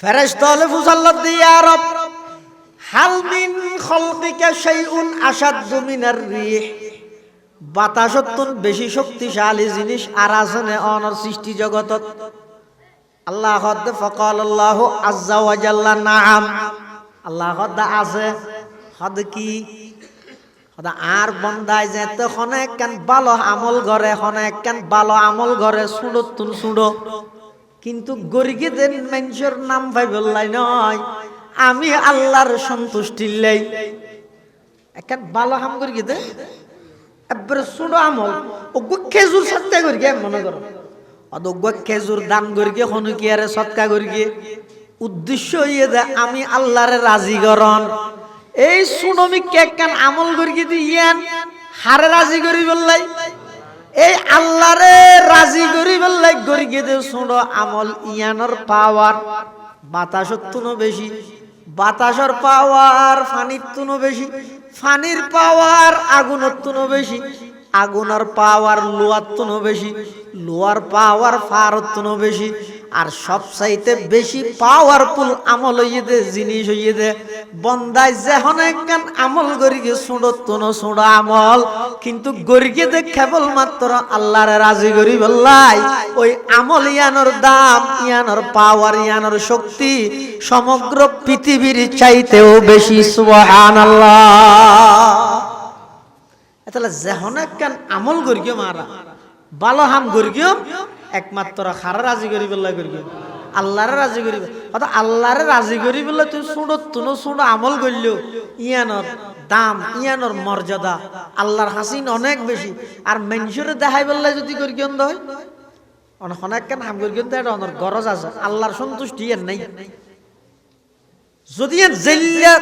ফেরেশতা হলে ফুসাল্লাত দিয়া রব হাল মিন খালকিকা শাইউন আশাদ্দু মিনার রিহ, বাতাসত্তুন বেশি শক্তিশালী জিনিস আর আছে না অনর সৃষ্টি জগতত? আল্লাহ হদ ফাকাল আল্লাহু আযজা ওয়া জাল্লা নাআম, আল্লাহ হদ আছে। হদ কি হদ আর বন্দায় যেতে অনেক কান ভালো আমল করে, অনেক কান ভালো আমল করে সুড়তুন সুড়ো, কিন্তু গরিকে দেন মানুষের নাম ভাই বললাই নয়, আমি আল্লাহর সন্তুষ্টির লাই একখান ভালো হাম করি দে একবারে ছোট আমল ওগো খেজুর সৎকা করি গে মনে করো, অদোগ্য খেজুর দান করি গে হনুকিয়ারে সৎকা করি গে, উদ্দেশ্য ইয়ে দে আমি আল্লাহরে রাজি করন। এই সুনমি একখান আমল করি গে দিয়েন হারে রাজি করি বললাই, এই আল্লাহরে রাজি করি বললাই করি গে দে ছোট আমল ইয়ানোর পাওয়ার বাতাসর তুনো বেশি, বাতাসর পাওয়ার ফানির তুনো বেশি, ফানির পাওয়ার আগুনের তুনো বেশি, আগুনের পাওয়ার লোয়ার তুনো বেশি, লোয়ার পাওয়ার ফারত তুনো বেশি, আর সবচাইতে বেশি পাওয়ারফুল আমল হইয়ে দে জিনিস হইয়ে দে বন্দায় যে অনেক গান আমল গরিকে ছোড়ত তুনো ছোড়া আমল, কিন্তু গরিকে দে কেবল মাত্র আল্লাহরে রাজি করি বললাই ওই আমল ইয়ানোর দাম, ইয়ানোর পাওয়ার, ইয়ানোর শক্তি সমগ্র পৃথিবীর চাইতেও বেশি। সুবহানাল্লাহ। তাহলে যে অনেক গান আমল গরিকে মারা ভালো হাম গরিকে একমাত্র খারা রাজি করি বললাই গরিকে আল্লাহরে রাজি করি, অর্থাৎ আল্লাহরে রাজি করি বললে তুই ছোট তুনো ছোট আমল করলেও ইয়ানোর দাম, ইয়ানোর মর্যাদা আল্লাহর হাসিন অনেক বেশি। আর মানুষের দেখাই বললে যদি করি কেন হয় অনেক কেন হাম করি কিন্তু এটা অনেক গরজ আছে, আল্লাহর সন্তুষ্টি এর নাই। যদি জেল্লা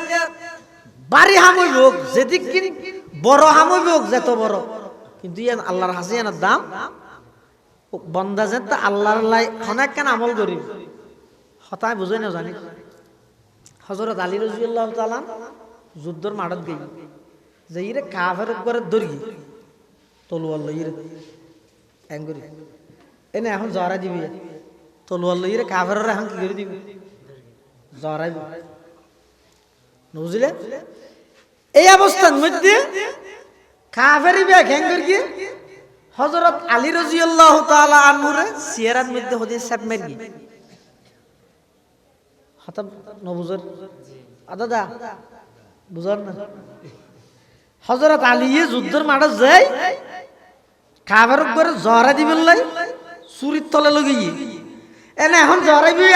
বাড়ি হাম হইব হোক, যেদিক বড় হাম হইব হোক, যত বড়, কিন্তু ইয়ান আল্লাহর হাসিনের দাম বন্দা যে আল্লাহর লাই অনেক কেন আমল করি হতায় বুঝাই না জানি। হযরত আলী রাদিয়াল্লাহু তাআলা যুদ্ধর মাঠত গই যে ইরে কাফের উপরে দড়ি তলোয়ার লইরে এঙ্গুরি এনে এখন জরা দিবি তলোয়ার লইরে কাফের এখন কি করে দিবি জরাই বুঝলে। এই অবস্থার মধ্যে কাফেরই বে ঘেঙ্গুর কি হযরত আলী রাদিয়াল্লাহু তাআলা আনহুরে সিয়ারাত মধ্যে হদি সাপ মেরগি হতা নবুজর আদাদা বুঝার না। হযরত আলী যুদ্ধের মাঠে যায় কাফের উপরে জরা দিবেন লাই চুরির তলে লগি এনে এখন জরাইবি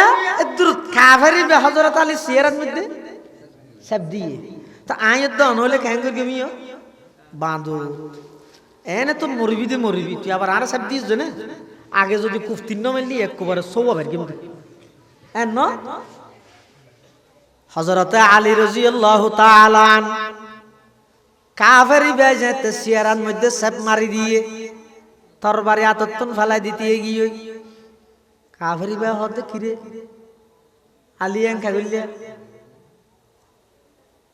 এদুর কাফেরই বে হযরত আলী সিয়ারাত মধ্যে সাপ দিয়ে তা আইয়ত দন হলে ঘেঙ্গুর গমিও বাঁধো এনে তো মরবি দে মরবি, তুই আবার আর সাপ দিস জানে আগে যদি কুফতিন্ন মেললি একবারে সৌবাবের কিন্তু ন। হযরতে আলী রাদিয়াল্লাহু তাআলা কাফেরি বেজেতে সিয়ারার মধ্যে সাপ মারি দিয়ে তরবারি আততন ফেলাই দিতে গিয়ে কাফেরি বে হতে কিরে আলী এঙ্কা গইলে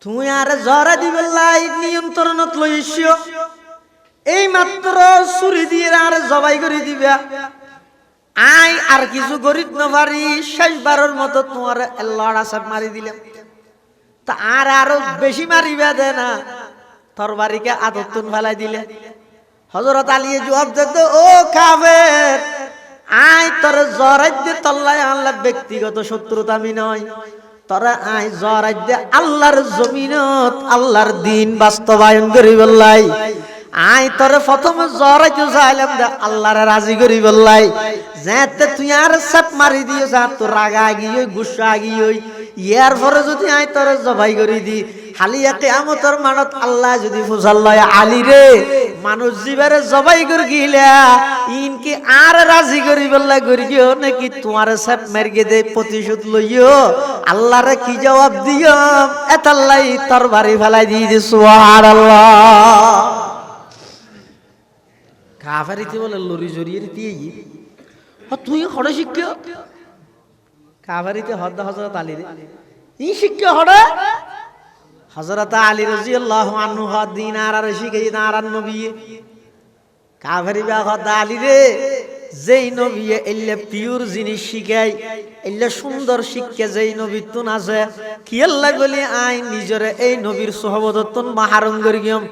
তুই আর জরা দিবেলাই নিয়ন্ত্রণত লইছিও, এই মাত্র ছুরি দিয়ে আর জবাই করে দিবা, আই আর কিছু গরিব না পারি শেষবারের মতো তোমার লড়া সাপ মারি দিলাম, তা আর আরো বেশি মারিবা দে না তরবারিকে আদতুন ফেলাই দিলে। হযরত আলী জবাব দিত ও কাফের আই তোর জরাই দে তল্লাই আল্লাহ ব্যক্তিগত শত্রুতা আমি নয়, তোরা আই জরাই দে আল্লাহর জমিনত আল্লাহর দিন বাস্তবায়ন করি বললাই, আই তোরে প্রথমে জরাইতে চাইলাম দে আল্লাহরে রাজি করি বললাই, যেতে তুই আর সাপ মারি দিও যা তোর রাগা গিয়ে গুসা গিয়ে ইয়ার পরে যদি আই তোরে জবাই করি দি হালিয়া কিয়ামতের মানত আল্লাহ যদি ফুসাল্লাহ আলী রে মানুষ জীবারে জবাই করে গিলা ইনকি আর রাজি করি বললাই করি গিও নাকি তোমার সাপ মারিয়ে দে প্রতিশোধ লইও, আল্লাহরে কি জবাব দিও এতাল্লাই তোর বাড়ি ফেলাই দিয়ে দি। সুবহানাল্লাহ। কাফেরিতে বলে লরি জড়িয়ে দিয়ে তুই হড়ে শিক্ষা কাফেরিতে হদ্দা হযরত আলী রে ই শিক্ষা হড়ে হযরত আলী রাদিয়াল্লাহু আনহু দিন আর শিখাই না আর নবী কাফেরি বা হদ্দা আলী রে যেই নবী এলে পিওর জিনিস শিখাই এলে সুন্দর শিক্ষা যেই নবী তুন আছে কি আল্লাহ বলি আই নিজরে এই নবীর সোহবতন মাহারম করি গিয়ম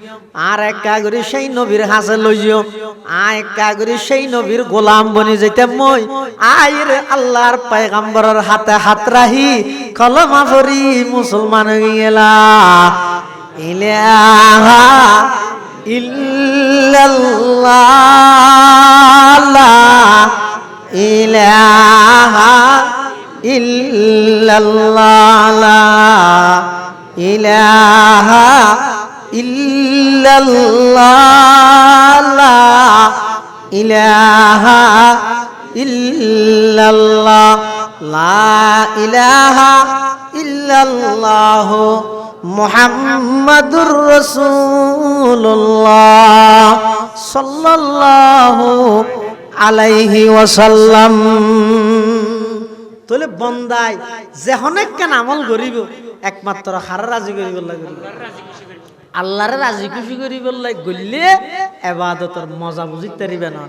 আর একা করি সেই নবীর হাসে লইও আয় একা করি সেই নবীর গোলাম বনি যেতে মই আইরে আল্লাহর পয়গম্বরের হাতে হাত রাহি কলমা পড়ি মুসলমান হয়ে গেলা ইলাহা ইল্লাল্লাহ লা ইলাহা ইল্লাল্লাহ লা ইলাহা ইল্লাল্লাহ লা ইলাহা ইল্লাল্লাহ লা ইলাহা ইল্লাল্লাহ মুহাম্মাদুর রাসূলুল্লাহ সাল্লাল্লাহু আলাইহি ওয়াসাল্লাম। তোলে বন্দাই যে অনেক কেন আমল করিব একমাত্র হারা রাজি করিব লাগে আল্লাহরে রাজি খুশি করিব লাগে গল্লে ইবাদতের মজা বুঝিতে পারিবে না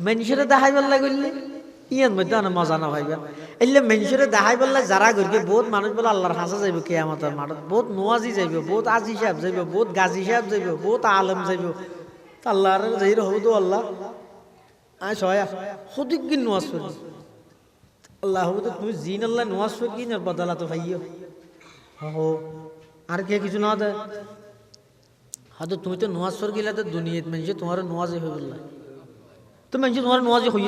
মানুষের দেখাইবার লাগে গল্লে ইয়ার মধ্যে অনেক মজা না পাইবা এলে মানুষের দেখাই বললে যারা গরিব বহুত মানুষ বলে আল্লাহর হাসা যাইব কিয়ামতের মাঠত বহুত নোয়াজি যাইব বহুত আজি সাহেব যাইব বহুত গাজী সাহেব যাইব বহুত আলম যাইব আল্লাহর যাই রহমত আল্লাহ আয় সয়া সদিক কি নোয়াজ করি আল্লাহ হবো তুমি জিন আল্লাহ নোয়াজ করি কি না বদলা তো ভাইও হো আর কে কিছু না দেয় হয়তো তুমি তো নোয়াজ করি গেলে তো দুনিয়াত মানুষ তোমার নোয়াজে হয়ে বললা তো মানুষ তোমার নোয়াজে হই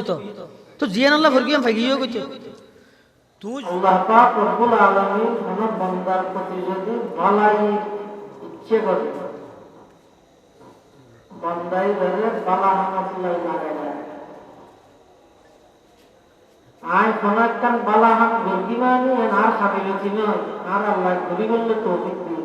তো জিয়ান আল্লাহ ফরকিয়াম ফাইগিও কইতে তুই আল্লাহ পাক রব্বুল আলামিন কোন বান্দার প্রতি যদি ভালাই ইচ্ছে করে বান্দাই বলে বালা হামতুল্লাহ লাগায় আই কোন একটা বালা হাম গর্গিমানি আর খাবিলতি নয় আর আল্লাহ গরি বললে তৌফিক দিন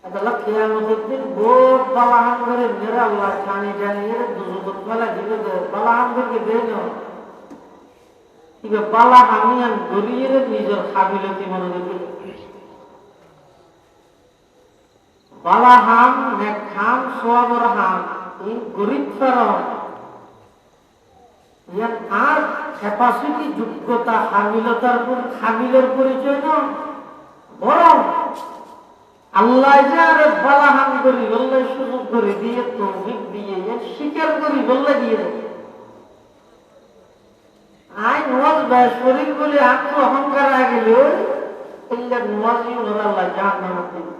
আল্লাহ কিয়ামতের দিন বহুত বালা হাম করে মেরে আল্লাহ জানি জানি এর দুজুত মালা দিবে বালা হাম থেকে দেয় না ইবে বালা হামিয়ান গরিয়ের নিজের খাবিলতি মনে দেখি বালা হাম নেক খাম সোয়াবর হাম এই গরিব ফেরন ইয়ার আর ক্যাপাসিটি যোগ্যতা খামিলতার পর খামিলের পরিচয় না বরং আল্লাহ যারে বালা হাম করি বললে সুযোগ করে দিয়ে তৌফিক দিয়ে এর স্বীকার করি বললে দিয়ে দেয় আই নওয়াজ বাস করি বলে আত্ম অহংকার আ গেল ইল্লা নওয়াজি আল্লাহ জাহান্নামে দিবে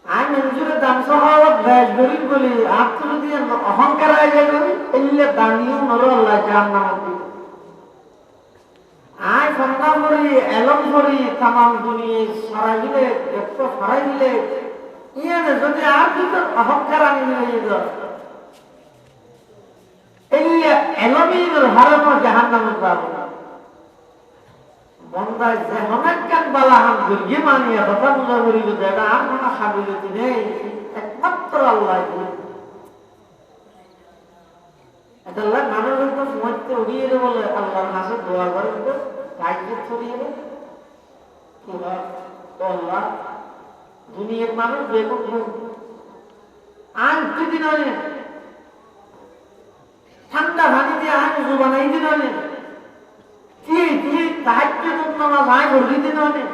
আই মঞ্জুরে দাম সাহাবত বাস করি বলে আত্ম যদি অহংকার আ গেল ইল্লা দানিও আল্লাহ জাহান্নামে দিবে আই ফন্দা করি এলম করি तमाम দুনিয়া সারা দিলে একটু সারা দিলে ইয়ানে যদি আর যদি অহংকার আনি নিয়ে যায় ইল্লা এলমিনের হারানো জাহান্নামে যাবে বন্দা যে অনেকখান বালাহান গর্গে মানিয়া কথা বুঝা করিল যে এটা আর কোনো খাবিলতি নেই একমাত্র আল্লাহ এটা আল্লাহ মানুষের তো মধ্যে উড়িয়ে বলে আল্লাহর কাছে দোয়া করে তো তাইকে ছড়িয়ে দেয় কি হয় আল্লাহ দুনিয়ার মানুষ বেগুন আর দুদিন অনেক ঠান্ডা পানি দিয়ে আয় উজু বানাই দিন অনেক তাহাজ্জুদ নামাজ আয় পড়ি দিন অনেক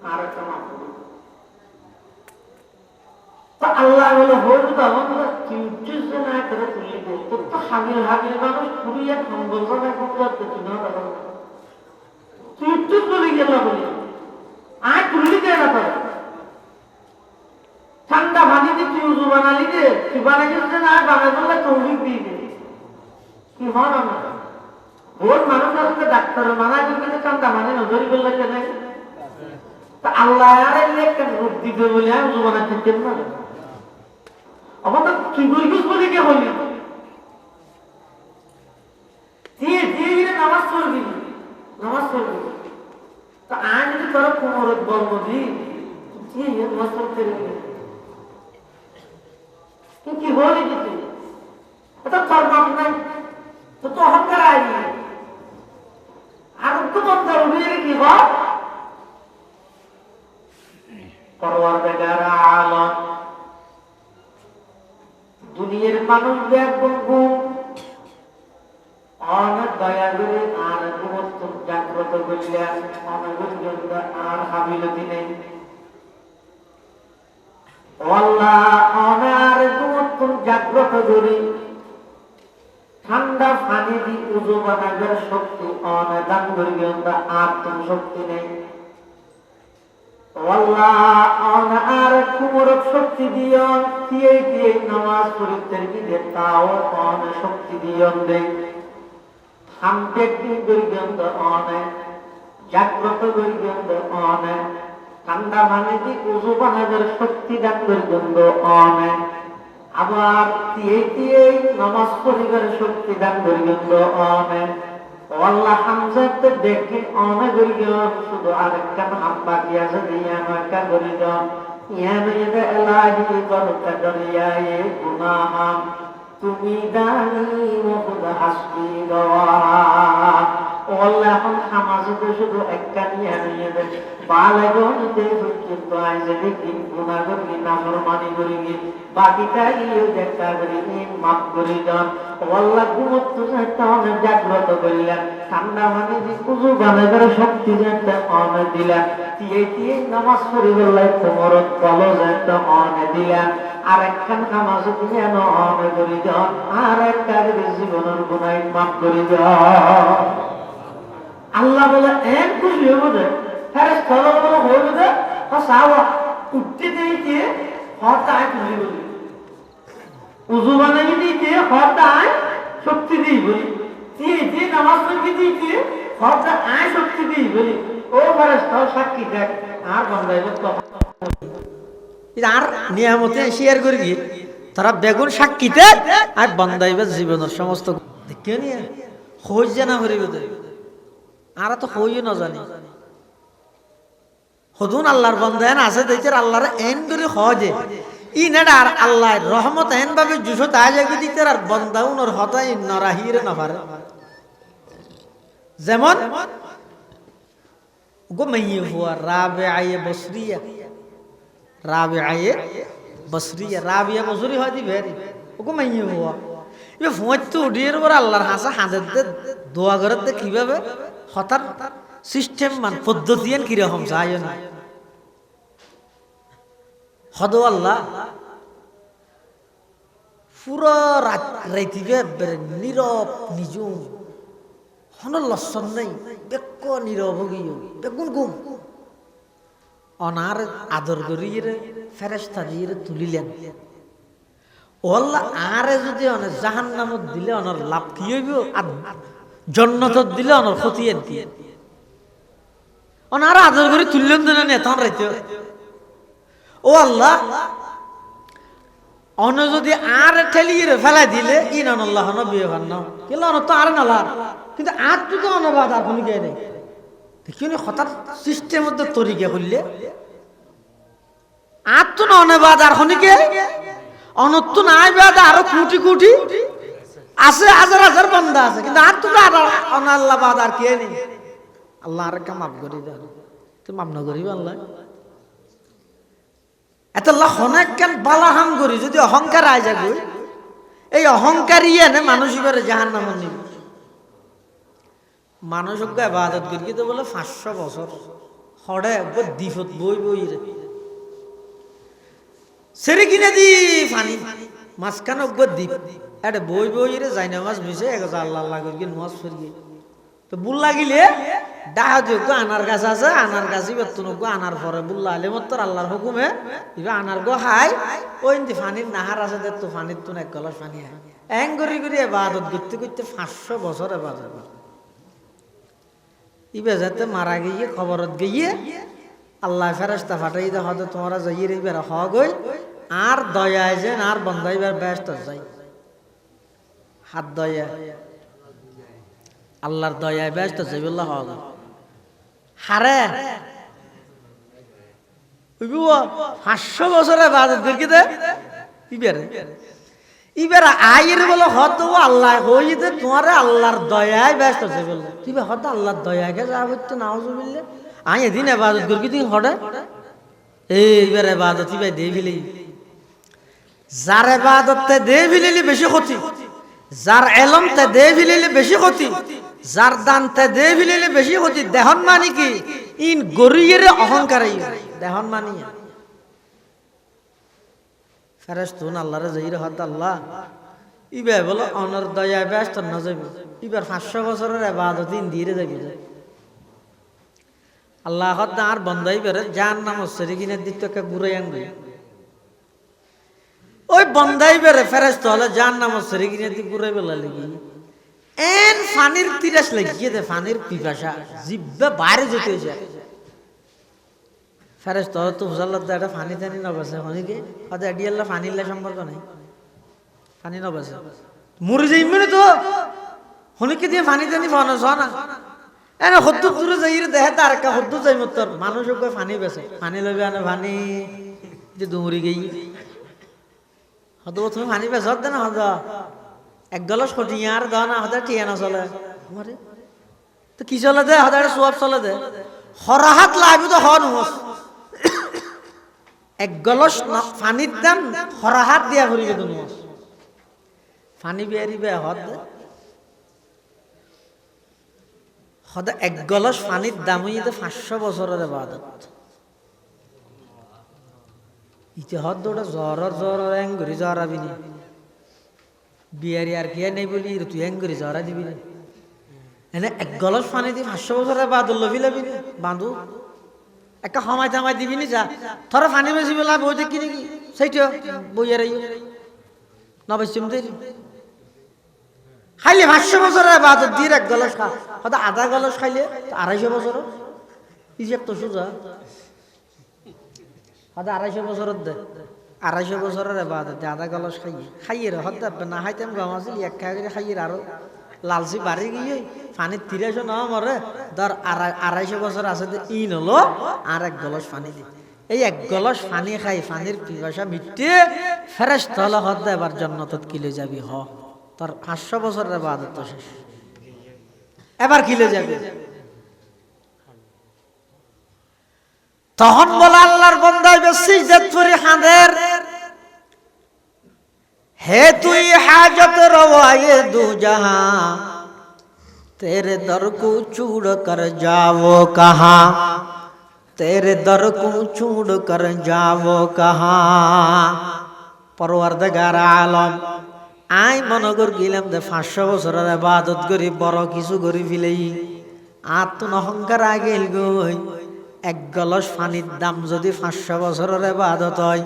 আর একটা মাফ তো আল্লাহ বলে হইল তো আমরা কিউটিস না করে তুলি দে তোর তো হাগিল হাগিল মানুষ পুরিয়া সম্বল করে করতে চিনা দাও কিউটিস বলে গেল বলি আয় তুলি দে না তো ঠান্ডা পানি দিয়ে তুই উজু বানালি দে তুই বানাই দিস না আর বানাই বললে তৌফিক দিয়ে দে কি হয় না বহুত মানুষ আছে ডাক্তারের মানা কিন্তু ঠান্ডা পানি নজরি বললে কেন তা আল্লাহ আর কেন রূপ দিবে বলে আমি উজু বানাই দিতেন না আমার তো কি বলবিস বলে কে বলি দিয়ে দিয়ে নামাজ পড়বি তা আয় যদি তোর কোমরত বলবো দি দিয়ে নামাজ পড়তে কি বলি দিতে এটা তোর বাপ নাই তো তো অহংকার আই আর তো বন্ধ উড়িয়ে কি হয় পরওয়ারদিগার আলম দুনিয়ার মানুষ দেখুন ঘুম অনেক দয়া করে আর গুরুত্ব জাগ্রত করলেন অনেক পর্যন্ত আর হাবিলতি নেই আল্লাহ অনার গুরুত্ব জাগ্রত করে ঠান্ডা পানি দি উজু বানাবার শক্তি অনেক দান করবেন আত্ম শক্তি নেই আল্লাহ অনার কুমরক শক্তি দিয়ন দিয়ে নামাজ পড়িতে গিয়ে তাও অনেক শক্তি দিয়ন দেয় হামটেকটি গরিগন্ধ অনেক জাগ্রত গরিগন্ধ অনেক ঠান্ডা মানে যে উজু বানাবার শক্তি দান গরিগন্ধ অনেক আবার দিয়ে নামাজ পড়িবার শক্তি দান গরিগন্ধ অনেক আল্লাহ হামজাতে দেখি অনেক গরিগন শুধু আরেকটা হাম বাকি আছে দিয়ে একটা গরিগন ইয়ানে এলাহি বলতে দরিয়ায়ে গুনাহাম তুমি দানি মুখদ হাসবি গওয়া আল্লাহ এখন সমাজে শুধু একটা নিয়ে দেয় বালাগনতে কিন্তু আইজে দেখি গুনাহ করি নাফরমানি করি বাকিটা ইও দেখা করি মাফ করে দেন আল্লাহ গুরুত্ব একটা অনেক জাগ্রত করলেন ঠান্ডা মানে যে কুজু বানাবার শক্তি একটা অনেক দিলেন দিয়ে নামাজ পড়ি বললে কোমরত কলজ একটা অনেক দিলেন আর একখান নামাজ দিয়ে অনেক করে দেন আর একটা জীবনের গুনাহ মাফ করে দেন আল্লাহ বলে এক খুশি হয়ে যায় ফেরেশতা বলে হয়ে যায় সাওয়া উঠতে দিতে হঠাৎ খুশি বলি উযু বানাই দিতে হঠাৎ শক্তি দিই বলি দিয়ে নামাজ পড়ি দিতে হঠাৎ আয় শক্তি দিই বলি ও ফেরেশতা সাক্ষী দেখ আর বান্দাই আর নিয়ামতে শেয়ার করি কি তারা বেগুন সাক্ষীতে আর বান্দাইবে জীবনের সমস্ত দেখে নিয়ে হই জানা হরিবে আর তো হইও না জানি হদুন আল্লাহর বান্দায়ন আছে দেখে আল্লাহর এন করে হজে ই নেডা আর আল্লাহ রহমত এন ভাবে জুসো তাই জায়গা দিতে আর বান্দাউন ওর হতাই নরাহিরে না পারে যেমন গো মাইয়ে হুয়া রাবিআয়ে বসরিয়া রাবিআয়ে বসরিয়া রাবিয়া বসরি হয় দি ভেরি গো মাইয়ে হুয়া এ ফুঁত তো উড়িয়ে বড় আল্লাহর হাসা হাজার দোয়া করতে কিভাবে হঠাৎ সিস্টেম মান পদ্ধতি কিরকম যায় না হদ আল্লাহ পুরো রাইতিবে নীরব নিজুম হন লক্ষণ নেই বেক নীরব গিয়ে বেগুন গুম অনার আদর করিয়ে ফেরেশতা দিয়ে তুলিলেন ও আল্লাহ আরে যদি অনেক জাহান্নামত দিলে অনার লাভ কি হইব আর জন্নতত দিলে অনার ক্ষতি এনতি অনার আদর করে তুললেন দিলেন এতন রাইতে ও আল্লাহ অন যদি আর ঠেলিয়ে ফেলাই দিলে ইন আল্লাহ বিয়ে ভান না কিন্তু অন তো আর নালার কিন্তু আর তো অনবাদ আর কোনো কে নেই দেখিও হঠাৎ সিস্টেম মধ্যে তরিকে করলে আর তো না অনবাদ আর খনিকে অনত্ত নাই বাদ আরো কোটি কোটি আছে হাজার হাজার বান্দা আছে কিন্তু আর তো আর অনাল্লাহ বাদ আর কে নেই আল্লাহ আর কা মাফ করে দেন তুই মাফ না করিব আল্লাহ এত আল্লাহ অনেক কেন বালাহাম করি যদি অহংকার আয় যাবে এই অহংকারই এনে মানুষ এবারে জাহান্নাম নিব মানুষ ইবাদত করি তো বলে 500 বছর হড়ে একবার দ্বীপত বই বই রে সেরে কিনে দি পানি মাঝখানে একবার দ্বীপ এটা বই বই রে যাই নামাজ মিশে আল্লাহ আল্লাহ করি নামাজ পড়ি তো বুল লাগিলে ডাহাতে আনার গাছ আছে আনার গাছই বেতন আনার পরে বুল্লা আলে মত আল্লাহর হুকুমে এবার আনার গো হাই ওই পানির নাহার আছে তো পানির তো এক গলাস পানি হয় এং করি করি ইবাদত করতে করতে 500 বছর ইবাদত ইবে যাতে মারা গিয়ে খবরত গিয়ে আল্লাহ ফেরেশতা ফাটাই দে হয়তো তোমরা যাইয়ে এবার হওয়া গই আর দয়ায় যে আর বন্ধাইবার ব্যস্ত যাই হাত দয়া আল্লাহর দয়ায় ব্যস্ত যাইবুল্লাহ হওয়া গই হারে 500 বছরে ইবাদত করি দে ইবারে ইবার আয়ের বলে হতো আল্লাহ হইতে তোমার আল্লাহর দয়ায় ব্যস্ত আছে বললে তুই হতো আল্লাহর দয়াকে যা হইতো নাউজুবিল্লাহ আই এদিন ইবাদত করি তুই হড়ে এইবার ইবাদত ইবাই দেই ফেলি যার ইবাদতে দে ফিলিলি বেশি ক্ষতি, যার এলমতে দে ফিলিলি বেশি ক্ষতি, যার দানতে দে ফিলিলি বেশি ক্ষতি। দেহন মানে কি ইন গরিয়ের অহংকার, দেহন মানি ফেরেশতুন আল্লাহরে যাইরে হদ আল্লাহ ইবে বলো অনর দয়া ব্যস্ত না যাবে ইবার 500 বছরের ইবাদত দিন দিয়ে যাবে। আল্লাহ হদ আর বন্দাই বেরে জাহান্নাম সরি কিনে দিতে কে ঘুরে আনবে। ওই বন্দাই বেরে ফেরেশতা হলে জাহান্নাম সরি কিনে দি ঘুরে বেলা লাগি এন ফানির তিরাস লাগিয়ে দে, ফানির পিপাসা জিব্বে বাইরে যেতে যায়। ফেরেশতা তো হুজাল্লাহ দা এটা ফানি টানি না বসে হনিকে হদ এডি আল্লাহ ফানিল্লা সম্পর্ক নাই, ফানি না বসে মরে যাই মানে তো হনিকে দিয়ে ফানি টানি ফানস না এনে হদ্দু দূরে যাই দেহে তার কা হদ্দু যাই মতর মানুষ কই ফানি বেছে ফানি লইবে আনে ফানি যে দুমুরি গই হদ তুমি ফানি বেছ হদ না হদ এক গলাস খটিয়ার দাও না হদ টিয়া না চলে মরে তো কি চলে দে হদ এটা সোয়াব চলে দে হরাহাত লাগবে তো হন হোস এক গলস ফানির দাম হরাহাত দিয়া ভরিবে তুমি ফানি বিয়ারিবে হদ হদ এক গলস ফানির দাম হইতে 500 বছরের ইবাদত। ইতে হদ ওটা জ্বর এঙ্গুরি জ্বরাবি নি বিয়ারি আর কি নেই বলি তুই এঙ্গুরি জ্বরা দিবি না এনে এক গলস পানি দিয়ে 500 বছরের ইবাদত লবি লবি বাঁধু একটা সময় টামাই দিবি নি যা থরে পানি বেশি বেলা বই দেখি নাকি সেইটা বইয়ার নবশ্চিম দেরি খাইলে 500 বছরের ইবাদত দিয়ে এক গলস খা হয়তো আধা গলস খাইলে 250 বছর হিসাব তো সোজা হয়তো 250 বছরের দে 250 বছরের ইবাদত আধা গলস খাইয়ে রে হদ না খাইতাম গম আছিল এক খাই করে খাইয়ে আরো লালসি বাড়ি গিয়ে পানি 30 না মরে ধর 250 বছর আছে ইন হলো আর এক গলস পানি দি এই এক গলস পানি খাই পানির পিপাসা মিটে ফেরেশতা হলো হদ এবার জান্নাতত কিলে যাবি হ তোর 500 বছরের ইবাদত তো শেষ এবার কিলে যাবি। তখন বলে আল্লাহর বান্দা সিজদাত করে হাঁদের है तुई हाजत रवाए दो जहां तेरे दर को चूड़ कर जाओ कहाँ, तेरे दर को चूड़ कर जाओ कहाँ। परवरदिगार आलम আই মনে কর গেলাম দে 500 বছরের ইবাদত করি বড় কিছু করি ফেলেই আত্ম অহংকার আগেল গই এক গলস পানির দাম যদি 500 বছরের ইবাদত হয়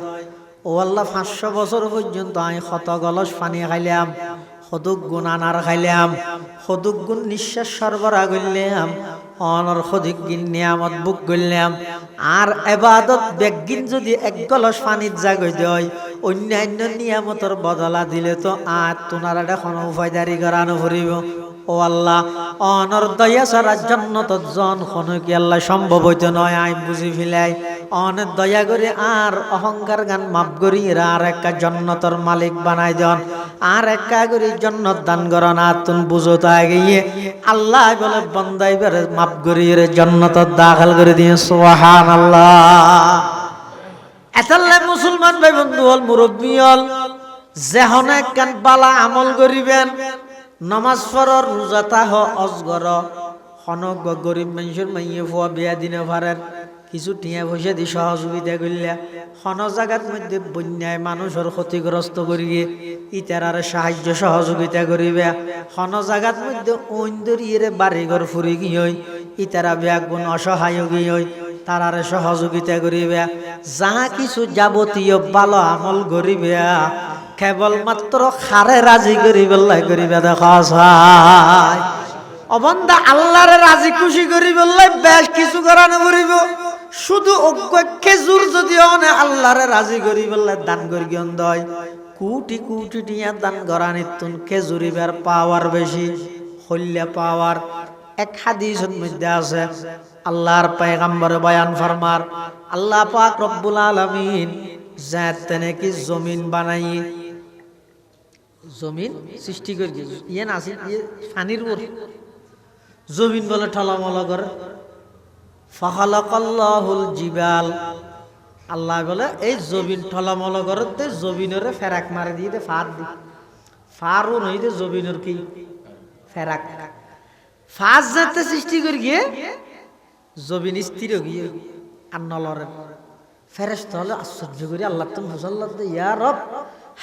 ও আল্লাহ 500 বছর পর্যন্ত আমি কত গলস পানি খাইলাম সদুক গুণ আনার খাইলাম সদুক গুণ নিঃশ্বাস সরবরাহ করলাম অনর সদিক গিন নিয়ামত বুক করলাম আর ইবাদত বেগিন যদি এক গলস পানির জাগই দেয় অন্যান্য নিয়ামতের বদলা দিলে তো আর তোনার এটা কোনো উপায়দারি করানো ফুরিব। ও আল্লাহ অনর দয়া সারা জান্নাতত জন কোনো কি আল্লাহ সম্ভব হইতো নয় আই বুঝি ফেলাই অনেক দয়া করে আর অহংকার গান মাফ করি আর একটা জান্নাতের মালিক বানাই দেন আর একটা করে জান্নাত দান করন আর তুন বুঝো তা গিয়ে আল্লাহ বলে বান্দাই বেরে মাফ করি রে জান্নাতত দাখিল করে দিয়ে সুবহানাল্লাহ। এতাল্লে মুসলমান ভাই বন্ধু হল মুরব্বী হল যেহনে কান বালা আমল করিবেন নামাজ পড়র রোজা তাহ অজগর হনক গরিব মানুষের মাইয়ে ফুয়া বিয়া দিনে পারেন কিছু টিয়া পয়সা দি সহযোগিতা করলে হন জায়গার মধ্যে বন্যায় মানুষের ক্ষতিগ্রস্ত করিয়ে ইতারার সাহায্য সহযোগিতা করিবে হন জায়গার মধ্যে ঐন্দরিয়ে বাড়িঘর ফুরি গিয়ে ইতারা ব্যাগ গুণ অসহায় গিয়ে তারারে সহযোগিতা করিবে যা কিছু যাবতীয় ভালো আমল করিবে কেবলমাত্র খারে রাজি করিবে দেখা যায় অবন্দা আল্লাহরে রাজি খুশি করিবে বেশ কিছু করানো করিব শুধু অজ্ঞ খেজুর যদি অনে আল্লাহরে রাজি করিবে দান করি দয় কোটি কোটি টিয়া দান করানিতুন খেজুরিবার পাওয়ার বেশি হল্যা পাওয়ার। এক হাদিসের মধ্যে আছে আল্লাহর পয়গম্বর বয়ান ফরমার আল্লাহ পাক রব্বুল আলামিন জাতে নাকি জমিন বানাই জমিন সৃষ্টি করে ইয়ে না ইয়ে পানির উপর জমিন বলে ঠলামলা করে ফাখালাকাল্লাহুল জিবাল আল্লাহ বলে এই জবিন ঠলামল করতে জবিনরে ফেরাক মারে দিয়ে ফার দি ফারও নইতে জবিনের কি ফেরাক ফাঁস যাতে সৃষ্টি করে গিয়ে জবিন স্থির গিয়ে আর নলরেন ফেরেশতা হলে আশ্চর্য করি আল্লাহ তুমি মুসাল্লাহ ইয়া রব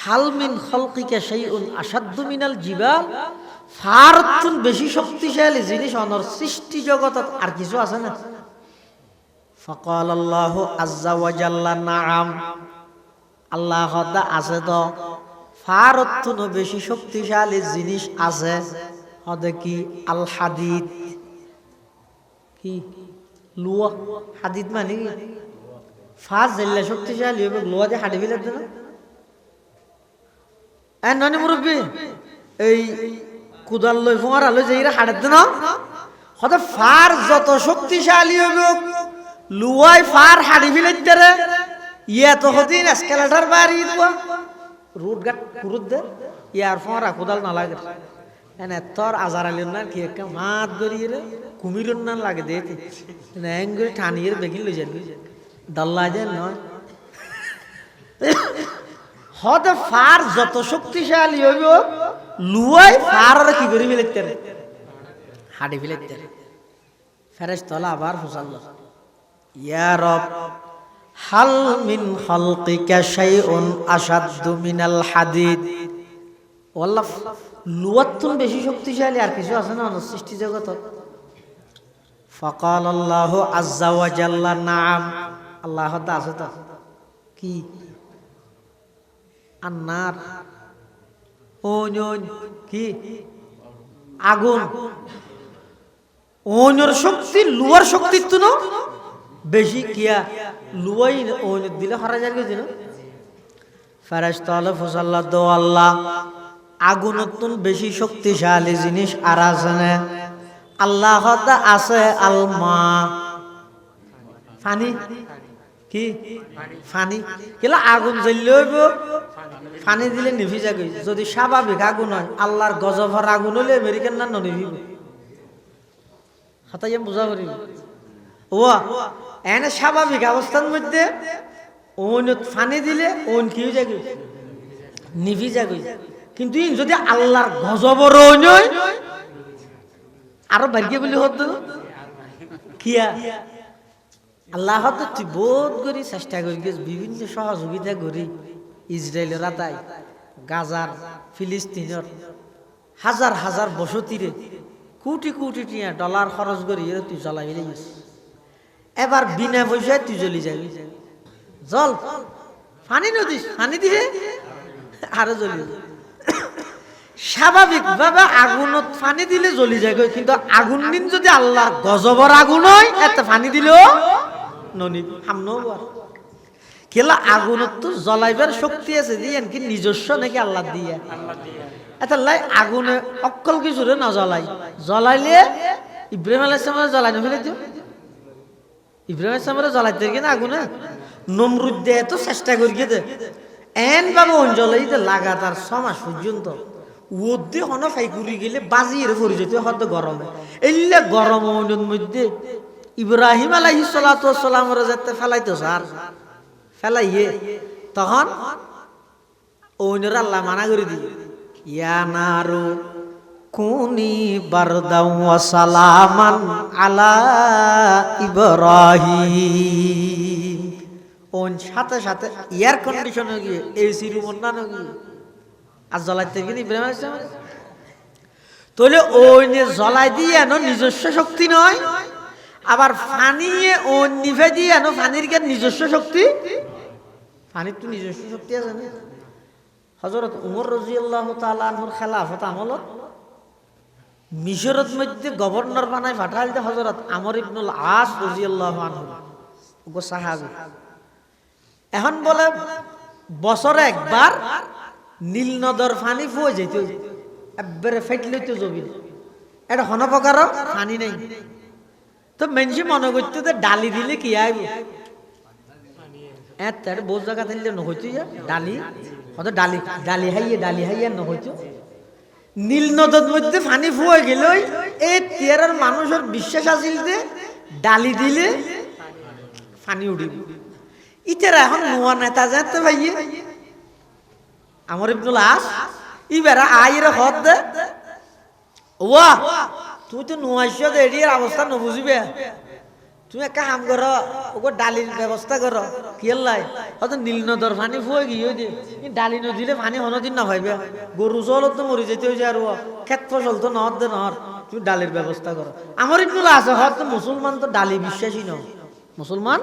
হাল মিন খালকিকা শাইউন আশাদ্দু মিনাল জিবাল ফারতুন বেশি শক্তিশালী জিনিস অনর সৃষ্টি জগতত আর কিছু আছে না ফাকাল আল্লাহু আজ্জা ওয়া জাল্লা নাআম আল্লাহ হদা আছে তো ফারতুন বেশি শক্তিশালী জিনিস আছে হদে কি আল হাদিদ কি লুয়া হাদিদ মানে কি ফাজ জেল্লা শক্তিশালী হবে লোহা দিয়ে হাঁটি ফেলে দেন ননি মুরব্বী এই কুদাল লই ফোঁয়ার আলো যে হাঁটার দেন হয়তো ফার যত শক্তিশালী হবে লুয়াই ফার হাঁটি ফেলে দেরে ইয়া তো হদিন এসকেলেটার বাড়ি দেবো রুট গাট কুরুত দে ইয়ার ফোঁয়ারা কুদাল না লাগে এনে তোর আজার আলির না কি একটা মাত গড়িয়ে রে কুমির না লাগে দেখি ন্যাং করে ঠানিয়ে বেগিন লই যাবি দাল্লা যায় নয় হতে ফার যত শক্তিশালী হইব লুয়াই ফার কি করে ফেলতে হাঁটি ফেলতে ফেরেশতা আবার ফুসাল্লা ইয়া রব হাল মিন খালকিকা শাইউন আশাদ্দু মিনাল হাদিদ ওয়াল্লাহ লুয়াতুন বেশি শক্তিশালী আর কিছু আছে না সৃষ্টি জগতত ফাকাল আল্লাহু আজ্জা ওয়া জাল্লা নাআম আল্লাহ আছে তো কি আন্নার ওন কি আগুন ওনর শক্তি লুয়ার শক্তি তো না বেশি কিয়া লুয়াই ওন দিলে হারা যায় গেছে না ফেরেশতা হলো ফুসাল্লা দো আল্লাহ আগুনতুন বেশি শক্তিশালী জিনিস আর আছে না আল্লাহ আছে আল মা পানি কি পানি কেলা আগুন জ্বললে হইব পানি দিলে নিভি যাবে যদি স্বাভাবিক আগুন হয় আল্লাহর গজবর আগুন হলে আমেরিকান না নিভিব হাতাই বুঝা করি ও এনে স্বাভাবিক অবস্থার মধ্যে ওন পানি দিলে ওন কি হয়ে যাবে নিভি যাবে কিন্তু যদি আল্লাহর গজবর নয় আরো ভাগ্য বলি হতো কিয়া আল্লাহ তো তুই বোধ করি চেষ্টা করি বিভিন্ন সহযোগিতা করি ইসরায়েলের তাই গাজার ফিলিস্তিনের হাজার হাজার বসতিরে কোটি কোটি ডলার খরচ করি তুই জ্বলাই গেছিস এবার বিনা পয়সায় তুই জ্বলি যাবি জল পানি নদিস পানি দিয়ে আরো জ্বলি স্বাভাবিক ভাবে আগুনত পানি দিলে জ্বলি যায় কিন্তু আগুন দিন যদি আল্লাহর গজবর আগুন হয় এত পানি দিলেও ননি হামনো কেলা আগুনত তো জ্বলাইবার শক্তি আছে দিয়ে কি নিজস্ব নাকি আল্লাহ দিয়ে এত লাই আগুনে অকল কিছু না জ্বলাই জ্বলাইলে ইব্রাহিম আলাইহিস সালাম জ্বলাই না ফেলে দিও ইব্রাহিম আলাইহিস সালাম জ্বলাইতে গিয়ে না আগুনে নমরুদ দে তো চেষ্টা করি গিয়ে এন বাবা জ্বলাই লাগাতার 6 মাস পর্যন্ত ওদি হন ফাইকুরি গেলে বাজিয়ে পড়ে যেতে হয়তো গরমে এলে গরম মধ্যে ইব্রাহিম আলাইহিস সালাতু ওয়াস সালামের যেতে ফেলাইতো স্যার ফেলাইয়ে তখন ওইনরা আল্লাহ মানা করে দি ইয়া নারু কুনি বারদাও ওয়া সালামান আলা ইব্রাহিম ওন সাথে সাথে এয়ার কন্ডিশনে গিয়ে এসি রুম না গিয়ে আর জ্বলাইতে গিয়ে ইব্রাহিম আলাইহিস সালাম তাহলে ওইনে জ্বলাই দিয়ে এনো নিজস্ব শক্তি নয় আবার ফানিয়ে ও নিভে দিয়ে এনো ফানির কে নিজস্ব শক্তি ফানির তো নিজস্ব শক্তি আছে না হযরত উমর রাদিয়াল্লাহু তাআলা আনহুর খেলাফত আমলত মিশরের মধ্যে গভর্নর বানায় পাঠাল দে হযরত আমর ইবনুল আস রাদিয়াল্লাহু আনহু ওগো সাহাবী এখন বলে বছরে একবার নীল নদর পানি ফুয়ে যেত একবারে ফেটলে তো জবি এটা হন প্রকার পানি নেই তো মেনসি মনে করতে তো ডালি দিলে কি আইব এত বোঝ জায়গা থাকলে নহইতো ডালি হয়তো ডালি ডালি হাইয়ে নহইতো নীল নদর মধ্যে পানি ফুয়ে গেল এই তিয়ারের মানুষের বিশ্বাস আছিল যে ডালি দিলে পানি উঠিব ইতেরা এখন নোয়া নেতা যেতে ভাইয়ে আমর ইবনুল আস ইবেরা আইরে হদ দে ওয়া তুই তো নোয়াইছ দে এর অবস্থা নবুঝিবে তুমি একটা কাম করো ওকে ডালির ব্যবস্থা করো কি লাই হয়তো নীল নদর পানি ফুয়ে গিয়ে দিয়ে ডালি নদিলে পানি হনদিন না ভাইবে গরু জল তো মরি যেতে হয়েছে আর ক্ষেত ফসল তো নহর দে নহর তুমি ডালির ব্যবস্থা করো আমার ইবনুল আস হয়তো মুসলমান তো ডালি বিশ্বাসী নয় মুসলমান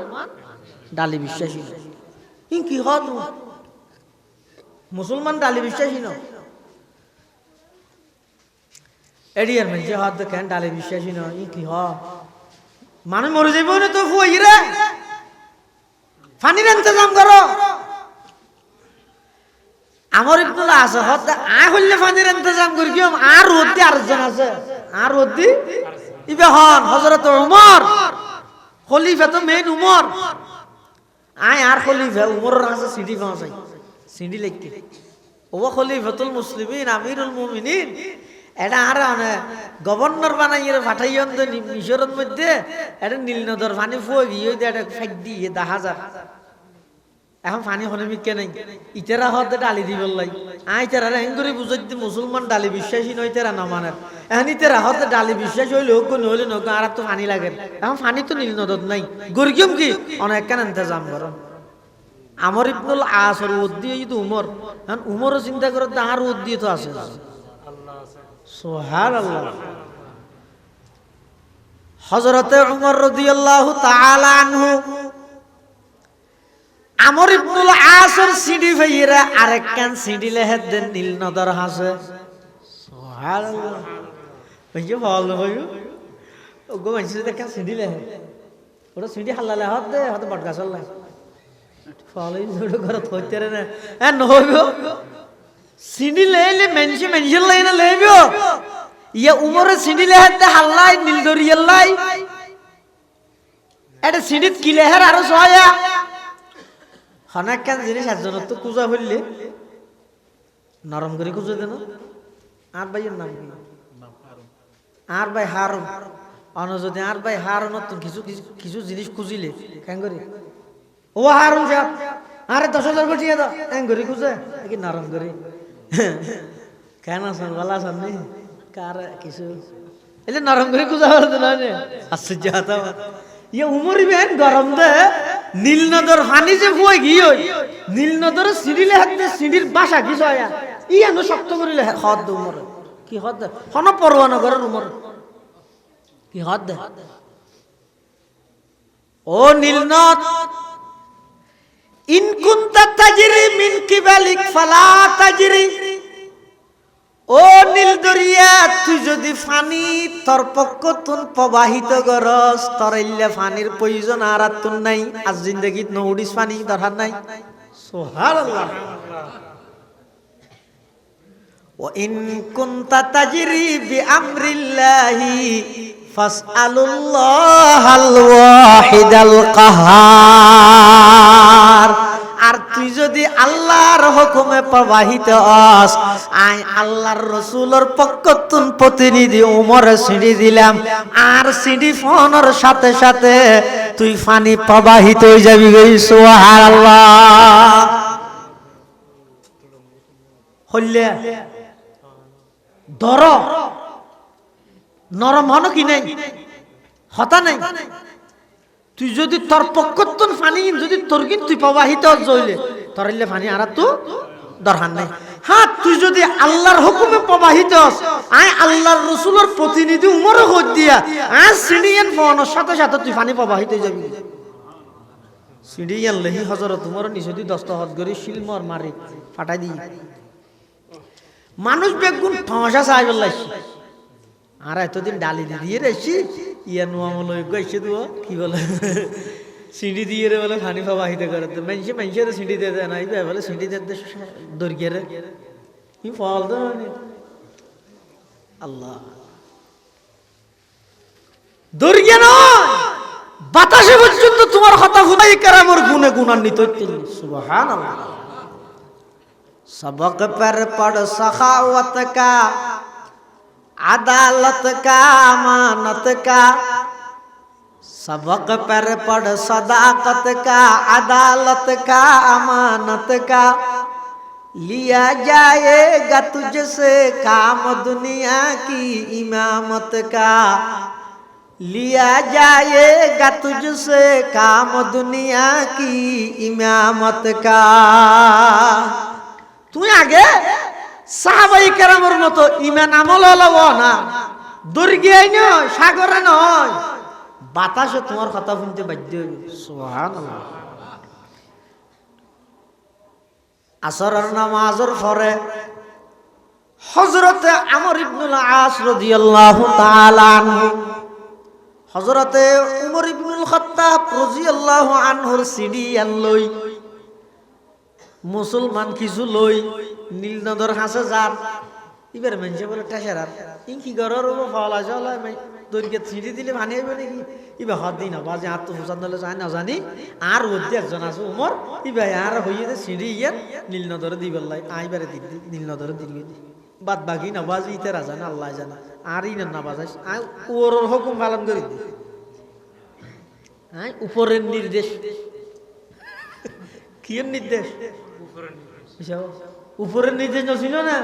ডালি বিশ্বাসী নয় কি হত মুসলমান ডালি বিশ্বাসী নয় এডিয়ার মেজে হাত কেন ডালে বিশ্বাসী নয় কি হ মানুষ মরে যাইব না তো ফুই রে পানির ইন্তজাম করো আমার ইবনুল আস হত আ হইলে পানির ইন্তজাম করি কি আর রোদি আরেকজন আছে আর রোদি ইবে হন হযরত ওমর খলিফা তো মেইন উমর আয় আর খলিফা উমরের কাছে সিডি পৌঁছাই সিডি লিখতে ও খলিফাতুল মুসলিমিন আমিরুল মুমিনিন এটা আর গভর্নর বানাইয়ে পাঠাইয়ন তো মিশরের মধ্যে এটা নীল নদর পানি ফুয়ে গিয়ে এটা ফেক দিয়ে 10,000 এখন পানি হলে মিকে নাই ইতেরা হতে ডালি দিব লাই আই তেরা হেঙ্গুরি বুঝাই দি মুসলমান ডালি বিশ্বাসী নয় তেরা না মানের এখন ইতেরা হতে ডালি বিশ্বাস হইলে হোক নইলে নক আর তো পানি লাগে এখন পানি তো নীল নদর নাই গরিয়ম কি অনেক কেন ইন্তজাম করো আমর ইবনুল আসর উদ্দি যদি উমর এখন উমরও চিন্তা করে আর উদ্দি তো আছে সুবহানাল্লাহ হযরতে উমর রাদিয়াল্লাহু তাআলা আনহু আমর ইবনুল আসর সিডি ভাইরা আরেক কান সিডি লেহে দেন নীল নদর হাসে সুবহানাল্লাহ ভাইয়া ভালো ভাইয়া ওগো মানসি দেখা সিডি লেহে ওটা সিডি হালালে হাত দে হাতে বটকা চললাই ফলাই জোড় করে থইতে রে না এ নহইবো সিডি লেলে মেনশে মেনশে লাইনা লেবিও ইয়া উমরে সিডি লেহে দে হাল্লাই নীল দরিয়াল্লাই এটা সিডিত কি লেহের আর সয়া অনেক কেন জিনিস একজনের তো কুজা হইলে নরম করে কুজা দেন আর ভাইয়ের নাম কি আর ভাই হারুন অন যদি আর ভাই হারুন কিছু কিছু জিনিস খুঁজিলে কেন করি ও হারুন সাহেব আরে 10,000 বসিয়ে দাও এন করে খুঁজে কি নরম করে কেন আছেন ভালো আছেন নি কার কিছু এলে নরম করে কুজা হলো না আশ্চর্য হতা ইয়ে উমরি বেন গরম দে নীল নদর পানি যে ফুয়ে গিয়ে নীল নদর সিঁড়িলে হাতে সিঁড়ির বাসা কি ছয়া ইয়া নো শক্ত করিলে হদ দে উমর কি হদ দে হন পরোয়া না করে উমর কি হদ দে ও নীল নদ ইন কুনতা তাজরি মিন কিবালিক ফালা তাজরি ও নীল দরিয়া তুই যদি পানি তোর পক্ষ তুন প্রবাহিত করস তরাইলে পানির প্রয়োজন আর তুন নাই আজ জিন্দেগিত নউডিস পানি দরকার নাই সুবহানাল্লাহ ওয়া ইন কুনতা তাজরি বিআমরিল্লাহি ফাসআলুল্লাহাল ওয়াহিদাল কাহার আর তুই যদি আল্লাহর হুকুমে প্রবাহিত হস আই আল্লাহর রাসূলের পক্ষতুন প্রতিনিধি উমরে সিঁড়ি দিলাম আর সিঁড়ি ফোনের সাথে সাথে তুই পানি প্রবাহিত হয়ে যাবি গই সুবহানাল্লাহ হইলে ধর নরম হনো কি নাই হতা নাই তুই যদি তোর পক্ষতুন পানি যদি তোর কিন্তু তুই প্রবাহিত হইলে তরলে পানি আর তো দরকার নাই হ্যাঁ তুই যদি আল্লাহর হুকুমে প্রবাহিত হস আই আল্লাহর রাসূলের প্রতিনিধি উমরে হই দিয়া আজ সিডিয়ান ফোনের সাথে সাথে তুই পানি প্রবাহিত হয়ে যাবি সিডিয়ান লহি হযরত উমর নিছদি দস্তখত করি শিলমর মারি ফাটাই দি মানুষ বেগুন ঠসা চাই বললাইছি আর এতদিন ডালি দিয়ে রেছি ইয়া নোয়ামল গেছে তো কি বলে সিঁড়ি দিয়ে রে বলে পানি প্রবাহিত করে তো মেনসে সিঁড়ি দিয়ে দেয় না বলে সিঁড়ি দিয়ে দরকার কি ফল তো আল্লাহ দরকার নয় বাতাসে পর্যন্ত তোমার কথা খুদাই কারামর গুনে গুণান্বিত সুবহানাল্লাহ सबक पर पढ़ सखावत का अदालत का अमानत का सबक पर पढ़ सदाकत का, अदालत का, अमानत का, लिया जाएगा तुझसे काम दुनिया की इमामत का, लिया जाएगा तुझसे काम दुनिया की इमामत का। তুই আগে সাহাবাই কেরামের মতো ইমান আমল হলো না, দুর্গে নয়, সাগরে নয়, বাতাসে তোমার কথা শুনতে বাধ্য হইবে। সুবহানাল্লাহ। আসরের নামাজের পরে হযরতে আমর ইবনুল আস রাদিয়াল্লাহু তাআলা আনহু, হযরতে উমর ইবনুল খাত্তাব রাদিয়াল্লাহু আনহুর সিডি আনলই, মুসলমান কিছু লই নীল নদর হাসে যার এবার মানুষে বলে টেসারার ইনকি গরর ফলা চলা দৈর্ঘ্য ছিঁড়ি দিলে ভানি হইবে নাকি, ইবা হদ দিন হবা যে আত্ম হুসান দলে যায় না জানি আর ওদ্দি একজন আছে উমর, ইবা আর হইয়ে ছিঁড়ি ইয়ার নীল নদরে দিবার লাই আইবারে দি নীল নদরে দিবি বাদ বাকি না বাজ ইতে রাজা না আল্লাহ জানা আর ইন না বাজাস আই ওর হুকুম পালন করি দি আই উপরের নির্দেশ কি নির্দেশ, উপরের নির্দেশ ছিল না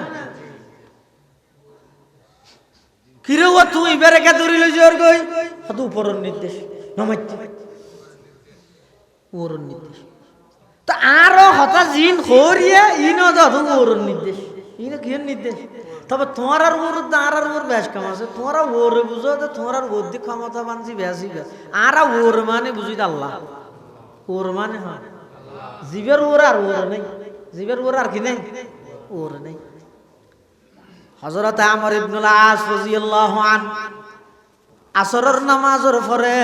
কিরে ও তুই এবারে কে ধরি লইছ আর কই তো উপরের নির্দেশ নমাইতে উপরের নির্দেশ তো আরো হতা জিন খরিয়ে ইনো দাদু উপরের নির্দেশ ইনো কি নির্দেশ, তবে তোমার আর ওর আর ওর বেশ কাম আছে, তোমার ওরে বুঝো তো তোমার আর ওর দিক ক্ষমতা বানছি বেশি বেশ আর ওর মানে বুঝি আল্লাহ, ওর মানে হয় জীবের ওর আর ওর নেই, জীবের ওর আর কি নেই, ওর নেই। হযরত আমর ইবনুল আস রাদিয়াল্লাহু আনহু আসরের নামাজের পরে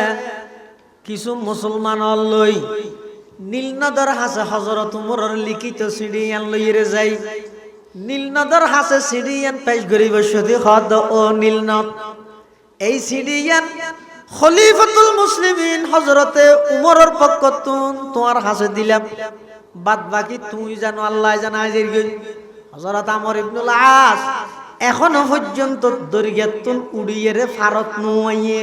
কিছু মুসলমান লই নীল নদর হাসে হযরত উমরের লিখিত সিডিয়ান লইরে যাই, নীল নদর হাসে সিডিয়ান পেশ করিব সদি হদ ও নীল নদ, এই সিডিয়ান খলিফাতুল মুসলিমিন হযরতে উমরের পক্ষ তোমার হাসে দিলাম, বাদ বাকি তুই জানো আল্লাহ জানা। হযরত আমর ইবনুল আস এখনো পর্যন্ত দরিয়াতুন উড়িয়ে রে ফারত নুয়ে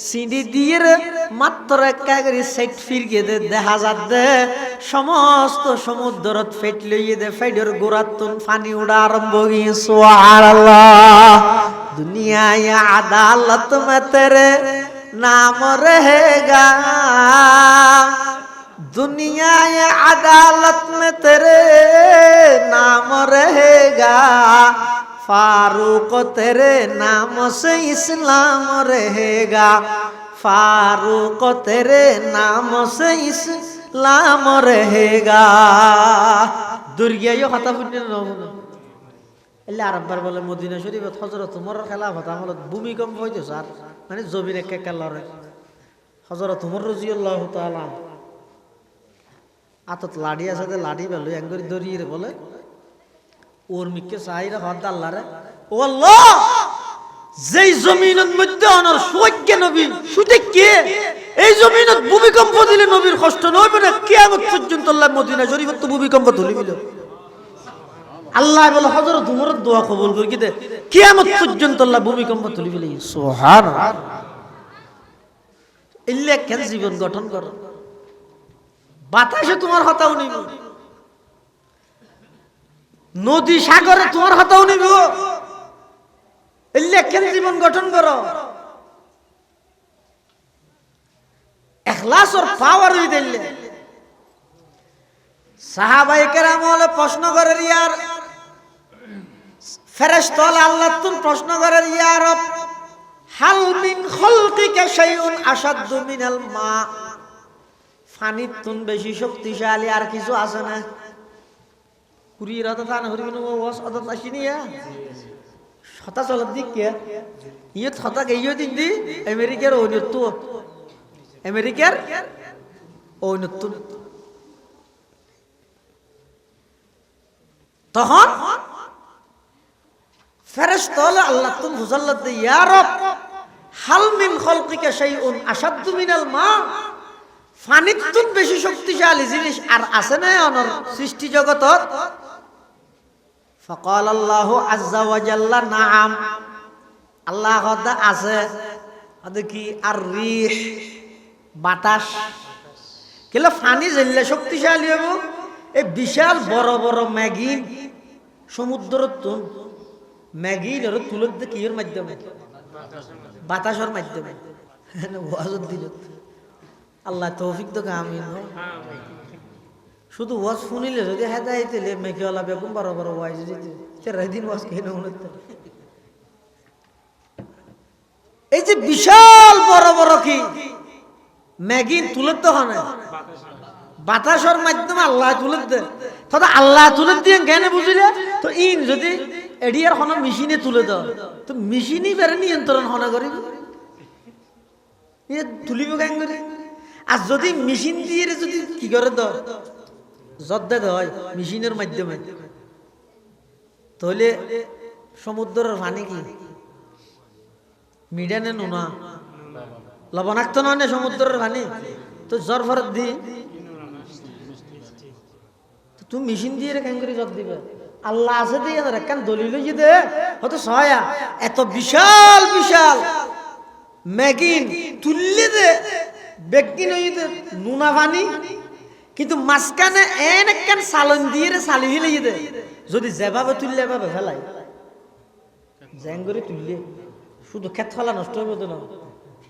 সিডি দিয়ে রে মাত্র একটা করে সাইড ফিরকে দে দেখা যাত দে সমস্ত সমুদ্রত ফেট লইয়ে দে ফেডের গোরাতুন পানি উড়া আরম্ভ হই। সুবহানাল্লাহ। দুনিয়া ইয়া আদালত মে তেরে नाम रहेगा, दुनिया ये अदालत में तेरे नाम रहेगा, फारूक तेरे नाम से इस्लाम रहेगा, फारूक तेरे नाम से इस्लाम रहेगा। दुर्गा यो खता फुटने ना এলে আরববার বলে মদিনা শরীফত হযরত উমরের খেলাফত আমলত ভূমিকম্প হইতো স্যার, মানে জমিন একা লড়ে হযরত উমর রাদিয়াল্লাহু তাআলা আতত লাড়ি আছে তে লাড়ি বেলো এঙ্গরি দরিয়ে বলে ওর মিকে সাইরা হদ আল্লাহরে ও আল্লাহ যেই জমিনের মধ্যে অনর সৈক্য নবী শুধু কে এই জমিনত ভূমিকম্প দিলে নবীর কষ্ট নইবে না কিয়ামত পর্যন্ত আল্লাহ মদিনা শরীফত তো ভূমিকম্প তুলিবিল। আল্লাহ বলে হযরত উমরের দোয়া কবুল করি কি দে কিয়ামত পর্যন্ত আল্লাহ ভূমিকম্প তুলিবিল। সুবহানাল্লাহ। ইল্লে কেন জীবন গঠন করো, বাতাসে তোমার হতাও নিব, নদী সাগরে তোমার হতাও নিব, ইল্লে কেন জীবন গঠন করো। ইখলাস আর পাওয়ার হই দিলে সাহাবায়ে কেরাম হলে প্রশ্ন করে ইয়ার ফেরেশতা আল্লাহ তুন প্রশ্ন করে ইয়া রব হাল মিন খালকিকা শাইউন আশাদ্দু মিনাল মা, পানির তুন বেশি শক্তিশালী আর কিছু আছে না? কুড়ির হাতে থান হরিণ ওয়াস আদত আসিনিয়া হতা চলার দিক কে ইয়ে হতা গেইও দিন দি আমেরিকার ঔন্নত্য, আমেরিকার ঔন্নত্য। তখন ফেরেশতা আল্লাহ তুম হুজাল্লাত দে ইয়া রব হাল মিন খালকিকা শাইউন আশাদ্দু মিনাল মা, পানির তুন বেশি শক্তিশালী জিনিস আর আছে না অনর সৃষ্টি জগতত? ফাকাল আল্লাহু আযজা ওয়া জাল্লা নাআম, আল্লাহ কথা আছে আদে কি আর রিহ বাতাস কেলে ফানি জ্বললে শক্তিশালী হব এই বিশাল বড় বড় ম্যাগিন সমুদ্রের তুন ম্যাগিন ওর তুলত দিয়ে কিয়ের মাধ্যমে বাতাসের মাধ্যমে ওয়াজত দিল আল্লাহ তৌফিক তো আমিন শুধু ওয়াজ শুনিলে যদি হেদাইতে মেঘেওয়ালা বেগম বড় বড় ওয়াজ দিতে চার দিন ওয়াজ খেয়ে নেব এই যে বিশাল বড় বড় কি ম্যাগিন তুলে তো হয় না বাতাসের মাধ্যমে আল্লাহ তুলে দে তবে আল্লাহ তুলে দিয়ে জ্ঞানে বুঝিলে তো ইন যদি এডিয়ার হন মেশিনে তুলে দাও তো মেশিনই বেড়ে নিয়ন্ত্রণ হনা করিব তুলিব কেন করে আর যদি মেশিন দিয়ে যদি কি করে দাও জদ্দে হয় মেশিনের মাধ্যমে তাহলে সমুদ্রের পানি কি মিডানে নুনা লবণাক্ত নয় না সমুদ্রের পানি তো জ্বর ফরত দি তুমি মেশিন দিয়ে কেন করে জব দিবে আল্লাহ আছে দিয়ে কেন দলিল দে হয়তো সহায়া এত বিশাল বিশাল ম্যাগিন তুললে দে বেগিন নুনা পানি কিন্তু মাঝখানে এন একখান সালন দিয়ে চালি ফেলে দে যদি যেভাবে তুললে এভাবে ফেলাই জ্যাং করে তুললে শুধু ক্ষেত ফেলা নষ্ট হইব তো না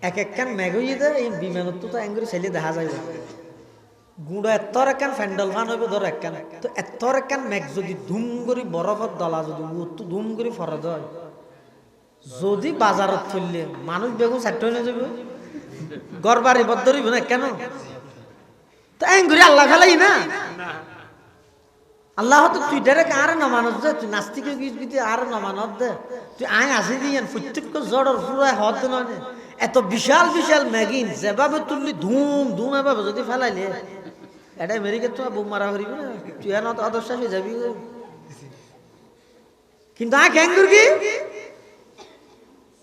এক একখান ম্যাগ হয়ে দে এই বিমানত তো এঙ্গুরি ছেলে দেখা যায় গুঁড়ো এতর একখান ফ্যান্ডল ফান হইব ধর একখান তো এতর একখান ম্যাগ যদি ধুম করে বরফত দলা যদি ধুম করে ফরদ হয় যদি বাজারত চললে মানুষ বেগুন চারটে হয়ে যাবে গড় বাড়ি বদ্ধরিব না কেন তো এঙ্গুরি আল্লাহ ফেলাই না আল্লাহ তো তুই ডাইরেক্ট আর না মানুষ দে তুই নাস্তিকে গিয়ে আর না মানত দে তুই আয় আসি দিয়ে প্রত্যেক জড়র পুরো হত নয় এত বিশাল বিশাল ম্যাগিন যেভাবে তুললি ধুম ধুম এভাবে যদি ফেলাইলে এটা আমেরিকার তো বুম মারা করিব না তুই আর অদর্শাস হয়ে যাবি কিন্তু আয় ক্যাঙ্গুর কি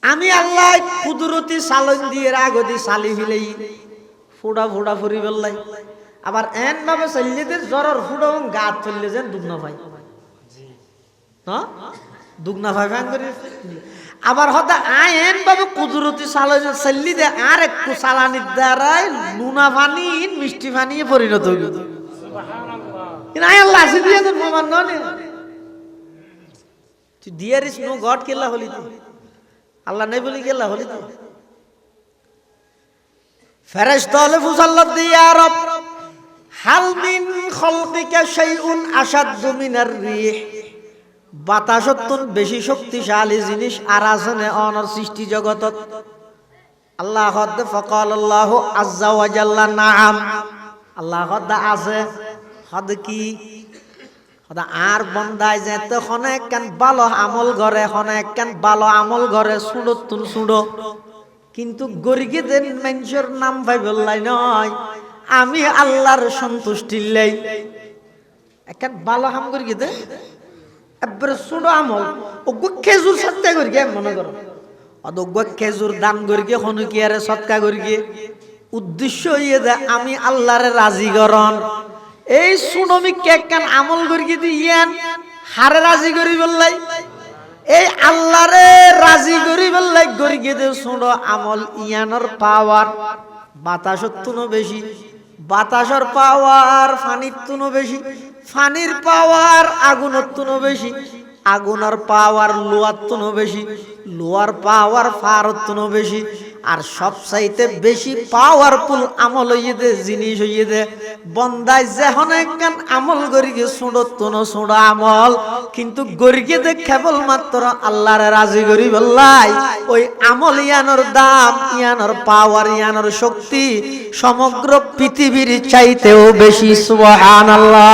আমি আল্লাহ কুদরতি সালন দিয়ে আগদি সালি ফিলেই ফুড়া ফুড়া ফুরি বেললাই আবার এন ভাবে চললে জ্বরের ফুড়ো গাত চললে যেন দুগ্না ভাই দুগ্না ভাই ফ্যান করে আবার হয়তো আয় এন ভাবে কুদরতি সালন চললি দে আর একটু সালানির দ্বারাই নুনা পানি মিষ্টি পানি পরিণত হইল কিন্তু আয় আল্লাহ আসি দিয়ে দেন প্রমাণ নয় তুই দিয়ারিস নো গড কেলা হলি তুই আল্লাহ নেই বলি গেলা হলি তো ফেরেশতা হলে ফুসাল্লাত দিয়া রব হাল মিন খালকিকা শাইউন আশাদ্দু মিনার রিহ বাতাসতুন বেশি শক্তিশালী জিনিস আর আছে না অনর সৃষ্টি জগতত আল্লাহ হদ ফাকাল আল্লাহু আযজা ওয়া জাল্লা নাআম আল্লাহ হদ আছে হদ কি আর বন্দায় যেতে অনেক কান ভালো আমল করে অনেক কান ভালো আমল করে সুড়ো তুন সুড়ো কিন্তু গরিকে দেন মানুষের নাম ভাই বললাই নয় আমি আল্লাহর সন্তুষ্টির লাই একখান ভালো হাম করি দে একবারে সুড়ো আমল ওগো খেজুর সৎকা করি মনে করো অদোগ্য খেজুর দান করি হনুকিয়ারে সৎকা করি উদ্দেশ্য ইয়ে দে আমি আল্লাহরে রাজি করন এই সুনমি কেক কান আমল করি দিয়েন হারে রাজি করি বললাই এই আল্লাহরে রাজি করি বললাই করি দে শুনো আমল ইয়ানোর পাওয়ার বাতাসর তুনো বেশি বাতাসর পাওয়ার ফানির তুনো বেশি ফানির পাওয়ার আগুনের তুনো বেশি আগুনের পাওয়ার লোয়ার তুনো বেশি লোয়ার পাওয়ার ফারত তুনো বেশি আর সবচাইতে বেশি পাওয়ারফুল আমল হইয়ে দে জিনিস হইয়ে দে বন্দায় যে অনেক গান আমল গরিকে সুড়ো তুনো সুড়ো আমল কিন্তু গরিকে দে কেবল মাত্র আল্লাহরে রাজি করি বললাই ওই আমল ইয়ানোর দাম ইয়ানোর পাওয়ার ইয়ানোর শক্তি সমগ্র পৃথিবীর চাইতেও বেশি সুবহানাল্লাহ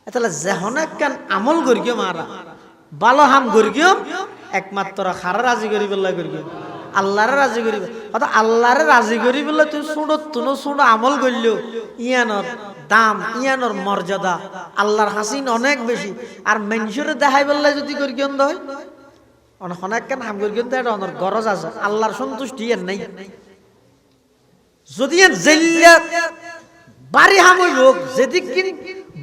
তাহলে যে অনেক গান আমল গরিকে মারা ভালো হাম গরিকে একমাত্র খারা রাজি করি বললাই করি আল্লাহরে রাজি করি অর্থাৎ আল্লাহরে রাজি করি বললে তুই শুনো তুনো শুনো আমল করলেও ইয়ানোর দাম ইয়ানোর মর্যাদা আল্লাহর হাসিন অনেক বেশি আর মানুষের দেখাই বললে যদি করি কেন হয় অনেক কেন হাম করি কিন্তু এটা অনেক গরজ আছে আল্লাহর সন্তুষ্টি এর নাই যদি জেল্লা বাড়ি হাম হইব যেদিক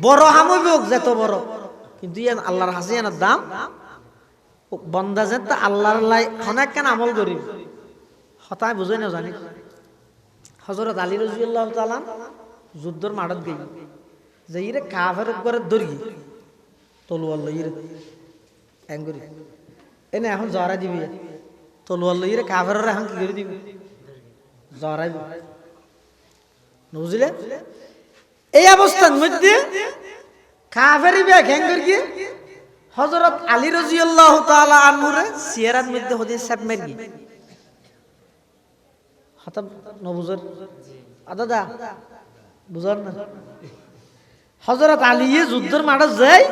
বড় হাম হইব যত বড় কিন্তু ইয়ান আল্লাহর হাসিনের দাম বন্দা যে আল্লাহর লাই অনেক কেন আমল করি হতায় বুঝে না জানি হযরত আলী রাদিয়াল্লাহু তাআলা যুদ্ধর মাঠত গই যে ইরে কাফের করে দড়ি তলোয়ার লইরে এঙ্গুরি এনে এখন জরা দিবি তলোয়ার লইরে কাফের এখন কি করে দিবি জরাই বুঝলে এই অবস্থার মধ্যে কাফেরি বে ঘেঙ্গর কি হযরত আলী রাদিয়াল্লাহু তাআলা আনহুরে সিয়ারাত মধ্যে হদি সাপ মেরগি হতাম নবুজর আদাদা বুঝার না হযরত আলী যুদ্ধের মাঠে যায়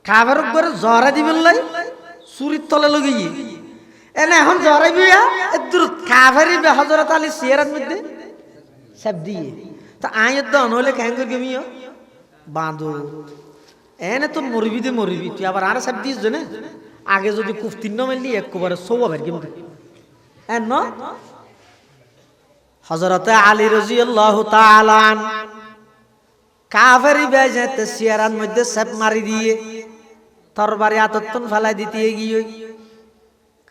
কাফের করে জরা দিবেন লাই চুরির তলে লগি এনে এখন জরাই বিয়া এদুর কাফেরি বে হযরত আলী সিয়ারাত মধ্যে সাপ দিয়ে তা আয়ত দন হলে ঘেঙ্গর গমিও বাঁধো এনে তো মরবি দে মরবি তুই আবার আর সাপ দিস জনে আগে যদি কুফতিন্ন মেললি একবারে সৌবাবের কিন্তু এন হযরত আলী রাদিয়াল্লাহু তাআলা কাফেরি বেজেতে সিয়ারার মধ্যে সাপ মারি দিয়ে তরবারি আততন ফেলাই দিতে গিয়ে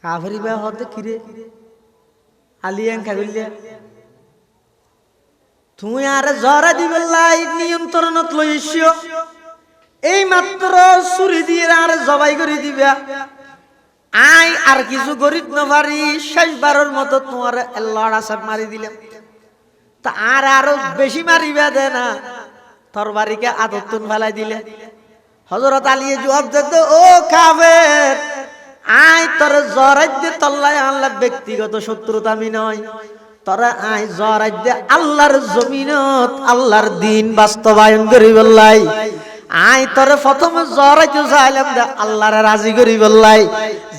কাফেরি বে হতে কিরে আলী এঙ্কা গইলে তুই আর জরা দিবেলাই নিয়ন্ত্রণত লইছিও এই মাত্র ছুরি দিয়ে আর জবাই করে দিবা আই আর কিছু গরিব না পারি শেষবারের মতো তোমার লড়া সাপ মারি দিলাম তা আর আরো বেশি মারিবা দে না তরবারিকে আদতুন ফেলাই দিলে হযরত আলী জবাব দিত ও কাফের আই তোর জরাই দে তল্লাই আল্লাহ ব্যক্তিগত শত্রুতা আমি নয় তোরা আই জরাই দে আল্লাহর জমিনত আল্লাহর দ্বীন বাস্তবায়ন করি বললাই আই তোরে প্রথমে জরাইতে চাইলাম দে আল্লাহরে রাজি করি বললাই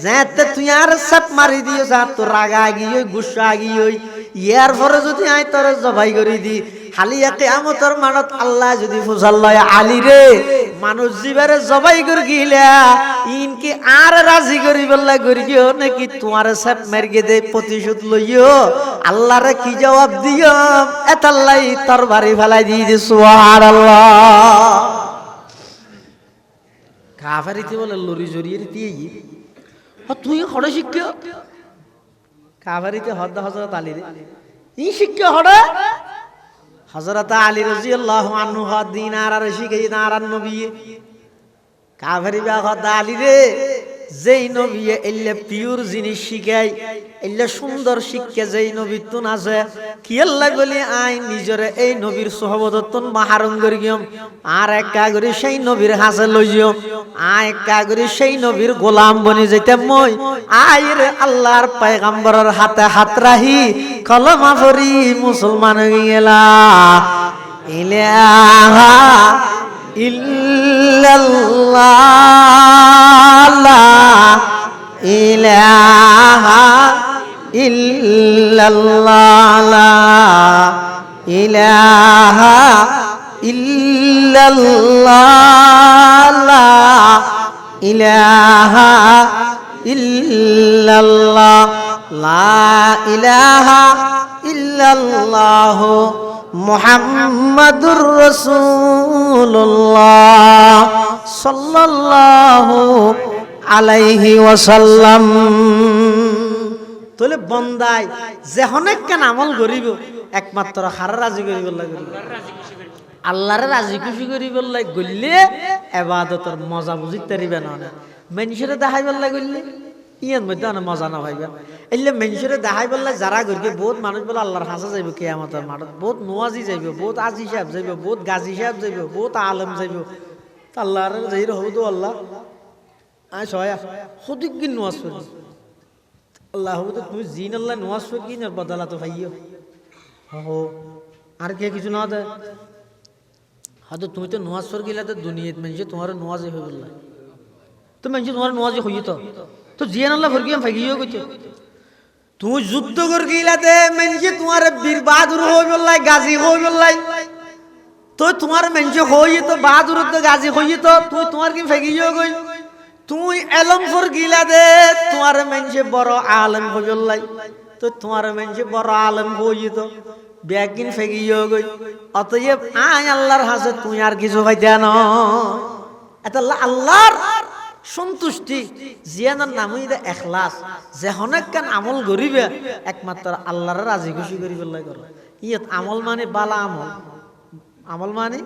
যেতে তুই আর সাপ মারি দিও যা তোর রাগা গিয়ে গুসা গিয়ে ইয়ার পরে যদি আই তোরে জবাই করি দি হালিয়া কিয়ামতের মানত আল্লাহ যদি ফুসাল লয় আলী রে মানুষ জিবারে জবাই করে গিলা ইনকি আর রাজি করি বললাই করি গিও নাকি তোমার সাপ মারিয়ে দে প্রতিশোধ লইও আল্লাহরে কি জবাব দিও এতাল্লাই তোর বাড়ি ফেলাই দিয়ে দি সুবহানাল্লাহ কাফেরিতে বলে লরি জড়িয়ে দিয়ে তুই হড়ে শিক্ষা কাফেরিতে হদ্দা হযরত আলী রে ই শিক্ষা হড়ে হযরত আলী রাদিয়াল্লাহু আনহু দিনার আর শিখাই না আর নবী কাফেরি বা হদ্দা আলী রে যেই নবী এলে পিওর জিনিস শিখাই এলে সুন্দর শিক্ষা যেই নবী তুন আছে কি আল্লাহ বলি আই নিজরে এই নবীর সোহবতন মাহারম করি গিয়ম আর একা করে সেই নবীর হাসে লইও আই একা করে সেই নবীর গোলাম বনি যেতে মই আই রে আল্লাহর পয়গম্বরের হাতে হাত রাহি কলমা পড়ি মুসলমান হয়ে গেলা ইলাহা ইল্লাল্লাহ লা ইলাহা ইল্লাল্লাহ লা ইলাহা ইল্লাল্লাহ লা ইলাহা ইল্লাল্লাহ লা ইলাহা ইল্লাল্লাহ মুহাম্মাদুর রাসূলুল্লাহ সাল্লাল্লাহু আলাইহি ওয়াসাল্লাম তোলে বন্দাই যে অনেক কেন আমল করিব একমাত্র হারা রাজি করিব লাগে আল্লাহরে রাজি খুশি করিব লাগে গইলে ইবাদতের মজা বুঝিতে পারিবে না মানুষের দেখাইবার লাগে গইলে ইয়ার মধ্যে অনেক মজা না পাইবা এলে মানুষের দেখাই বললে যারা গরিব বহুত মানুষ বলে আল্লাহর হাসা যাইব কিয়ামতের মাঠত বহুত নোয়াজি যাইব বহুত আজি সাহেব যাইব বহুত গাজী সাহেব যাইব বহুত আলেম যাইব আল্লাহর যাই হবো আল্লাহ আই সহায় সঠিক কি নোয়াজ করি আল্লাহ হবো তো তুমি জিন আল্লাহ নোয়াজ করি কি না বদলা তো ভাইও হো আর কে কিছু না দেয় হয়তো তুমি তো নোয়াজ করি গেলে তো দুনিয়াত মানুষ তোমার নোয়াজে হয়ে বললা তো মানুষ তোমার নোয়াজে হই তো জিয়ান আল্লাহ ফরকিয়াম ফাইগিও কইছো তুই যুদ্ধ কর গিলাতে মেনছে তোমার বীর বাহাদুর হই বললাই গাজী হই বললাই তো তোমার মেনছে হই তো বাহাদুর তো গাজী হই তো তুই তোমার কি ফাইগিও কই তুই এলম ফর গিলাতে তোমার মেনছে বড় আলেম হই বললাই তো তোমার মেনছে বড় আলেম হই তো ব্যাকিন ফাইগিও কই অতএব আয় আল্লাহর হাসে তুই আর কিছু পাইতা না এটা আল্লাহর সন্তুষ্টি জিয়ানার নামই দে এখলাস যে অনেক কান আমল করিবে একমাত্র আল্লাহর রাজি খুশি করি বললাই করো ইয়ত আমল মানে বালা আমল আমল মানে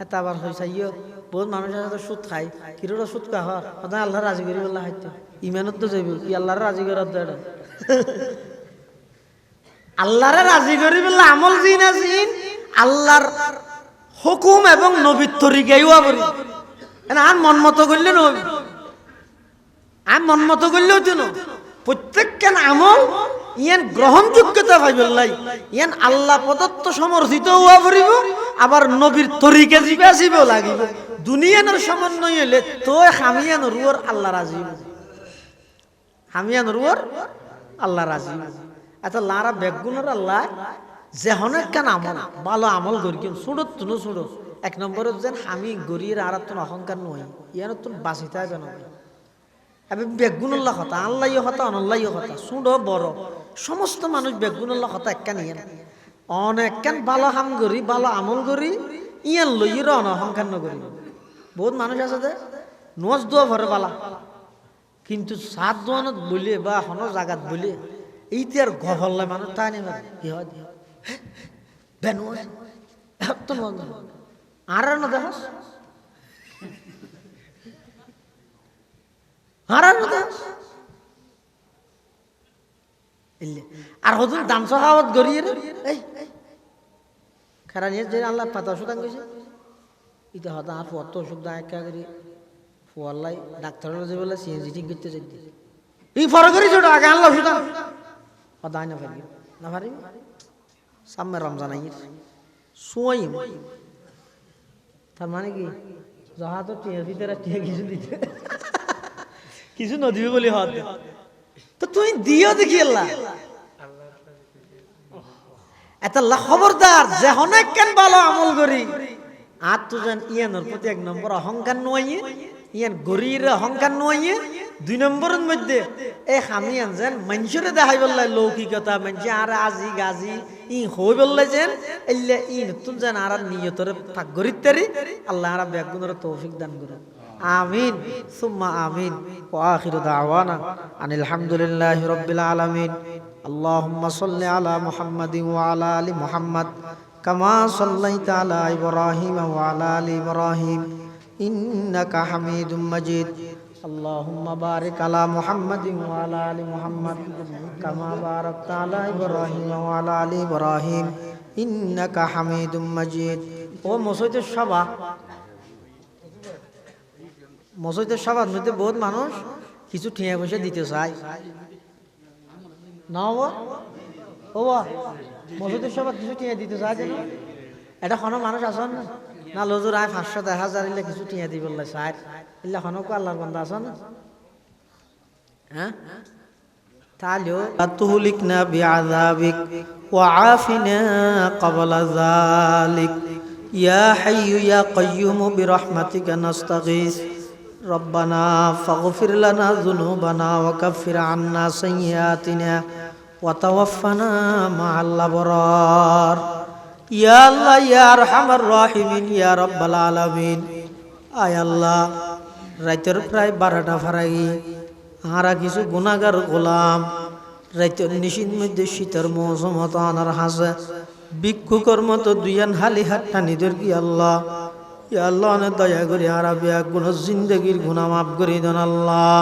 এটা আবার হয়েছে ইয়ে বহুত মানুষ আছে সুদ খায় কিরোটা সুদ খা হয় সদায় আল্লাহ রাজি করি বললা হাইতে ইমানত তো যাইব কি আল্লাহর রাজি করার দেড় আল্লাহরে রাজি করি বললা আমল জিন আজিন আল্লাহর হুকুম এবং নবীর তরিকাইও আবরি আর মন মতো করলে নবী আর মন মতো করলেও তো প্রত্যেকখান আমল ইয়ান গ্রহণযোগ্যতা পাইবলাই ইয়ান আল্লাহ প্রদত্ত সমর্থিত হওয়া পড়িব আবার নবীর তরিকা জিবে আসিব লাগিব দুনিয়ানোর সমন্বয় হইলে তো হামিয়ান রুয়ার আল্লাহ রাজি হামিয়ান রুয়ার আল্লাহ রাজি আচ্ছা লারা বেগুনের আল্লাহ যে অনেক কেন আমল ভালো আমল করি কেন ছোড়ত তুনো ছোড়ো এক নম্বরের যেন আমি গরির আর তোর অহংকার নয় ইয়ার তোর বাঁচিতে হবে না এবার বেগুনুল্লাহ কথা আল্লাহ কথা অনল্লাহ কথা সুড়ো বড় সমস্ত মানুষ বেগুনুল্লাহ কথা একটা নিয়ে অনেক কেন ভালো হাম করি ভালো আমল করি ইয়ান লইয়ের অহংকার নগরি বহুত মানুষ আছে যে নজ দোয়া ভরে বালা কিন্তু সাত দোয়ানত বলে বা হন জাগাত বলে এইতে আর গভল্লায় মানুষ তাই নেবে কি হয় বেনু তো আর না দেখাস আর হতুন দাম সহাবত গড়িয়ে এই খারা নিয়ে যে আল্লাহ পাতা ওষুধ আনছে এটা হতা আর পত ওষুধ দা একা করি ফুয়াল্লাই ডাক্তারের যে বলে সিএনজি ঠিক করতে চাই এই ফরক করি ছোট আগে আল্লাহ ওষুধ হতা না পারি না পারি সামনে রমজান আইয়ের সোয়াই তার মানে কি যাহা তো টিয়া দিতে টিয়া কিছু দিতে কিছু নদীবে বলি হত তো তুই দিও দেখি আল্লাহ এত খবরদার যে অনেক কেন ভালো আমল করি আর তো যেন ইয়ানোর প্রতি এক নম্বর অহংকার নয় ইয়ান গরির অহংকার নয় দুই নম্বরের মধ্যে এই হামিয়ান যেন মানুষরে দেখাই বললাই লৌকিকতা মানুষ আর আজি গাজি ই হই বললাই যেন এলে ই নতুন যেন আর নিয়তরে পাক গরিতারি আল্লাহ আর বেগুনের তৌফিক দান করে আমিন সুম্মা আমিন ওয়া আখিরু দাওয়ানা আনিল হামদুলিল্লাহি রাব্বিল আলামিন আল্লাহুম্মা সাল্লি আলা মুহাম্মাদিন ওয়া আলা আলি মুহাম্মাদ কামা সাল্লাইতা আলা ইব্রাহিম ওয়া আলা আলি ইব্রাহিম ইন্নাকা হামিদুম মাজিদ আল্লাহুম্মা বারিক আলা মুহাম্মাদিন ওয়া আলা আলি মুহাম্মাদ কামা বারাকতা আলা ইব্রাহিম ওয়া আলা আলি ইব্রাহিম ইন্নাকা হামিদুম মাজিদ ও মসজিদের সভা মসজিদের সভার মধ্যে বহুত মানুষ কিছু ঠিয়া বসে দিতে চায় না ও মসজিদের সভা কিছু ঠিয়া দিতে চায় এটা কোনো মানুষ আসন না লজুর আয় 500-1000 ইলে কিছু ঠিয়া দিব চায় ইল্লা খনকো আল্লাহর বান্দা আসন হ্যাঁ তাহলেও তুহলিকনা বিআযাবিক ওয়া আফিনা ক্বাবলা যালিক ইয়া হাইয়্যু ইয়া কাইয়্যুম বিরহমাতিকা নাস্তাগীস ربنا فاغفر لنا ذنوبنا وكفر عنا سيئاتنا وتوفنا مع الأبرار يا الله يا أرحم الراحمين يا رب العالمين আয় আল্লাহ রাতের প্রায় 12টা ফারাই আরা কিছু গুনাহগার গোলাম রাতের নিশির মধ্যে শীতের মৌসুম আনার হাসে ভিক্ষুকর মতো দুইয়ান হালি হাত টানিদের কি আল্লাহ ইয়া আল্লাহ নে দয়া করে আরাবিয়া গুণ জিন্দেগির গুনাহ maaf করে দেন আল্লাহ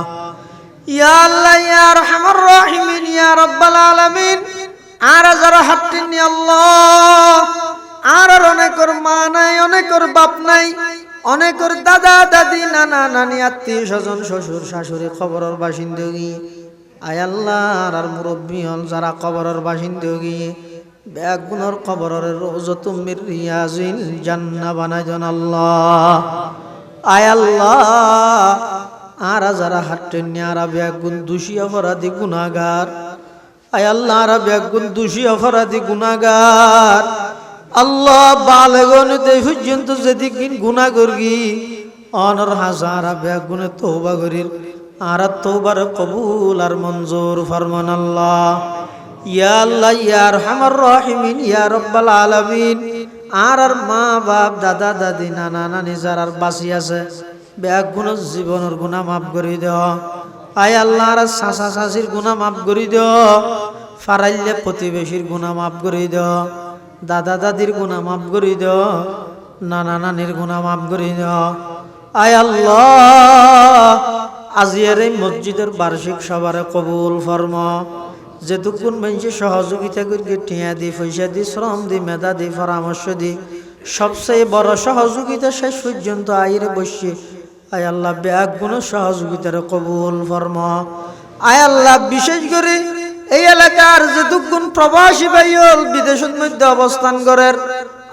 ইয়া আল্লাহ ইয়া আরহামার রাহিমিন ইয়া রাব্বাল আলামিন আর যারা হাতটিনি আল্লাহ আর অনেকের মা নাই অনেকের বাপ নাই অনেকের দাদা দাদি নানা নানি আত্মীয় স্বজন শ্বশুর শাশুড়ি কবরের বাসিন্দগি আয় আল্লাহ আর মুরব্বী হল যারা কবরের বাসিন্দগি বেগুনের কবরের রওজাতুম মির রিয়াজিল জান্নাহ বানাই দেন আল্লাহ আয় আল্লাহ আর যারা হাট্টেনি আর বেগুন দোষী অপরাধী গুনাহগার আয় আল্লাহ আর বেগুন দোষী অপরাধী গুনাহগার আল্লাহ বালেগন দেই পর্যন্ত যেদিন গুনাহ করগি অনর হাজার বেগুনে তওবা করির আর তওবার কবুল আর মঞ্জুর ফরমান আল্লাহ ইয়া আল্লাহ ইয়া আরহামার রাহিমিন ইয়া রাব্বাল আলামিন আর মা বাপ দাদা দাদি নানা নানি যারা বাঁচি আছে ব্যাগ গুণ জীবনের গুণা মাফ করে দেও আয় আল্লাহ আর চাচা চাচির গুণা মাফ করে দেও ফারাইলে প্রতিবেশীর গুণা মাফ করে দেও দাদা দাদির গুণা মাফ করে দেও নানা নানির গুণা মাফ করে দেও আয় আল্লাহ আজিয়ার এই মসজিদের বার্ষিক সভারে কবুল ফরমা যেটুকুন মানুষের সহযোগিতা করি টিয়া দি পয়সা দি শ্রম দি মেধা দি পরামর্শ দি সবচেয়ে বড় সহযোগিতা শেষ পর্যন্ত আইরে বসে আয় আল্লাহ ব্যাগ গুণ সহযোগিতার কবুল ফরমা আয় আল্লাহ বিশেষ করে এই এলাকার যেটুকুন প্রবাসী ভাইয়ল বিদেশের মধ্যে অবস্থান করেন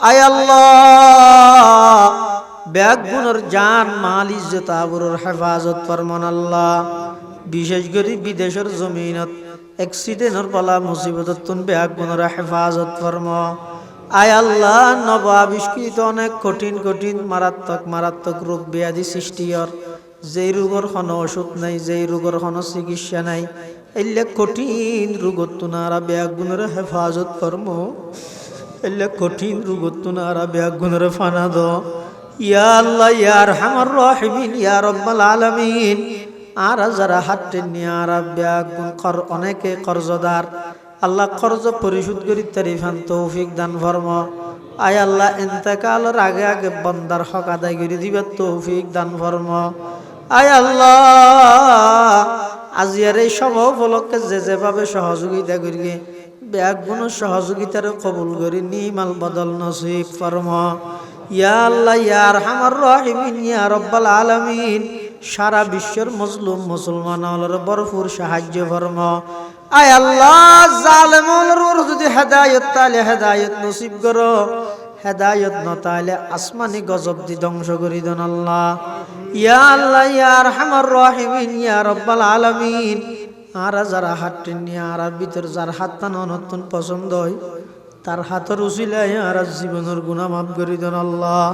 আয় আল্লাহ ব্যাগ গুণর জান মাল ইজ্জত আবরুর হেফাজত ফরমান আল্লাহ বিশেষ করে বিদেশের জমিনত অ্যাক্সিডেন্টর পালা মুসিবতত তুন ব্যাগ গুণর হেফাজত ফরমা আয় আল্লাহ নব আবিষ্কৃত অনেক কঠিন কঠিন মারাত্মক মারাত্মক রোগ ব্যাধি সৃষ্টির যেই রোগের কোনো ওষুধ নাই যেই রোগের কোনো চিকিৎসা নাই এলে কঠিন রোগত তুনারা ব্যাগ গুণর হেফাজত ফরমো এলে কঠিন রোগত তুনারা ব্যাগ গুণর ফানা দো ইয়া আল্লাহ ইয়া আরহামার রাহিমিন ইয়া রাব্বাল আলামিন আর যারা হাতে নিয়ে আর ব্যাগ গুণ কর অনেকে কর্জদার আল্লাহ কর্জ পরিশোধ করি তারিফান তৌফিক দান ফরমা আয় আল্লাহ ইন্তেকালের আগে আগে বন্দার হক আদায় করে দিবার তৌফিক দান ফরমা আয় আল্লাহ আজিয়ার এই সভা উপলক্ষে যে যেভাবে সহযোগিতা করি ব্যাগ গুণ সহযোগিতার কবুল করি নিমাল বদল নসিব ফরমা ইয়া আল্লাহ ইয়া আরহামার রাহিমিন ইয়া রাব্বাল আলামিন সারা বিশ্বের মুসলিম মুসলমানদের ভরপুর সাহায্য ফরমা আয় আল্লাহ জালেমুল যদি হেদায়েত তাইলে হেদায়েত নসিব করো হেদায়েত না তাইলে আসমানি গজব দি ধ্বংস করি দেন আল্লাহ ইয়া আল্লাহ ইয়া আরহামার রাহিমিন ইয়া রাব্বাল আলামিন আর যারা হাত নিয়ে আর ভিতর যার হাত টানো নতুন পছন্দ হয় তার হাতের উসিলায় আর জীবনের গুনাহ মাফ করে দেন আল্লাহ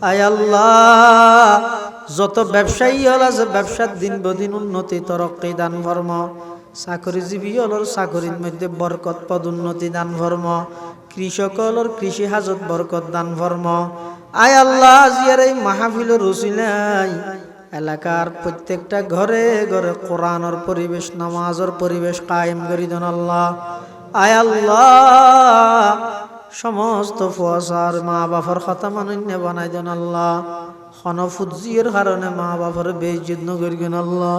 আয় আল্লাহ যত ব্যবসায়ী হল আছে ব্যবসার দিন বদিন উন্নতি তরক্কি দান ফরমা চাকরিজীবী হলর চাকরির মধ্যে বরকত পদোন্নতি দান ফরমা কৃষক হলর কৃষি হাজত বরকত দান ফরমা আয় আল্লাহ জিয়ার এই মাহফিলের উসিলায় এলাকার প্রত্যেকটা ঘরে ঘরে কোরআনের পরিবেশ নামাজের পরিবেশ কায়েম করে দেন আল্লাহ আয় আল্লাহ সমস্ত ফুয়াশার মা বাবার কথা মানন্য বানাই দেন আল্লাহ হনফুজির কারণে মা বাবার বেইজ্জত নগরিয়েন আল্লাহ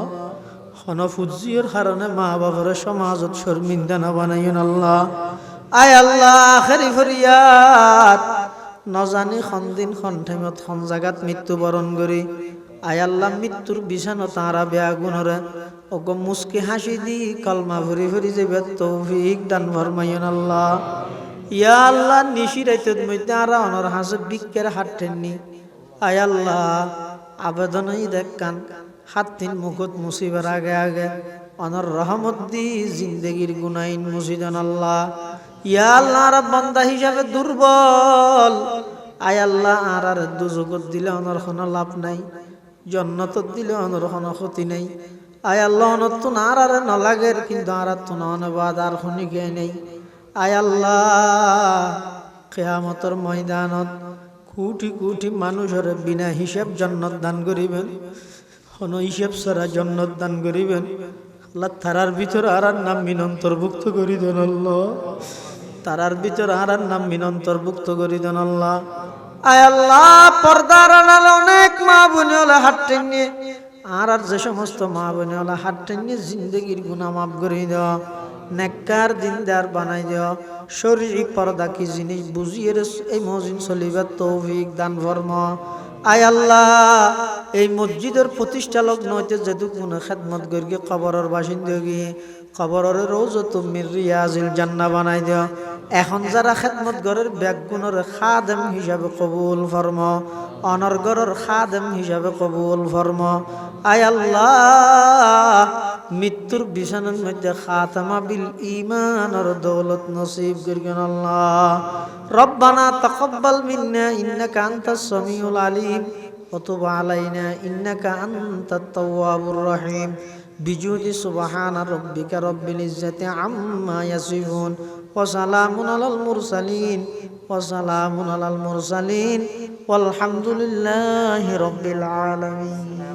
হনফুজির কারণে মা বাবার সমাজত শর্মিন্দা না বানাইন আল্লাহ আয় আল্লাহ আখেরি ফরিয়াদ নজানি খন দিন খন টাইমত খন জাগাত মৃত্যুবরণ করি আয় আল্লাহ মৃত্যুর বিছানো তাঁরা বেআগুনরে অগ মুস্কি হাসি দি কলমা ভরি ভরি যাবে তৌফিক দান ফরমাইন আল্লাহ ইয়া আল্লাহ নিশিরাইতের মধ্যে আর অনর হাসে বিক্ষের হাত টেননি আয় আল্লাহ আবেদনই দেখান হাত তিন মুখত মুসিবার আগে আগে অনর রহমত দি জিন্দগির গুনাইন মুসিদান আল্লাহ ইয়া আল্লাহ আর বান্দা হিসাবে দুর্বল আয় আল্লাহ আর দুজগত দিলে অনর কোনো লাভ নাই জন্নত দিলে অনর কোনো ক্ষতি নাই আয় আল্লাহ অনর তো আর নলাগের কিন্তু আর তো নবাদ আর শুনিকে নেই আয় আল্লাহ কিয়ামতের ময়দানত কোটি কোটি মানুষের বিনা হিসাব জান্নাত দান করিবেন কোনো হিসাব ছাড়া জান্নাত দান করিবেন আল্লাহ তারার ভিতর আর নাম মিন অন্তর্ভুক্ত করি দেন আল্লাহ তারার ভিতর আর নাম মিন অন্তর্ভুক্ত করি দেন আল্লাহ আয় আল্লাহ পর্দার আড়ালে অনেক মা বোনেওয়ালা হাত টেনে আর যে সমস্ত মা বোনেওয়ালা হাত টেনে জিন্দগির গুনাহ মাফ করে দেওয়া নেককার দিনদার বানাই দেওয়া শরীরিক পর্দা কি জিনিস বুঝিয়ে এই মসজিদ চলিবার তৌফিক দান ফরমা আয় আল্লাহ এই মসজিদের প্রতিষ্ঠালক নইতে যেটুকুন খেদমত করি কবরের বাসিন্দা গিয়ে কবরের রওজাত মির রিয়াজিল জান্নাহ বানাই দেওয়া এখন যারা খেদমত ঘরের ব্যাগগুণের খাদেম হিসাবে কবুল ফরমা অনর্গরের খাদেম হিসাবে কবুল ফরমা আয় আল্লাহ মৃত্যুর বিছানার মধ্যে খাতামা বিল ঈমানের দৌলত নসিব করিয়েন আল্লাহ রব্বানা তাকাব্বাল মিন্না ইন্নাকা আনতাস সামিউল আলিম ওয়া তুব আলাইনা ইন্নাকা আনতাত তাওয়াবুর রহিম বিজুদি সুবহানা রাব্বিকা রব্বিল ইজ্জাতি আম্মা ইয়াসিফুন ওয়া সালামুন আলাল মুরসালিন والحمد لله رب العالمين.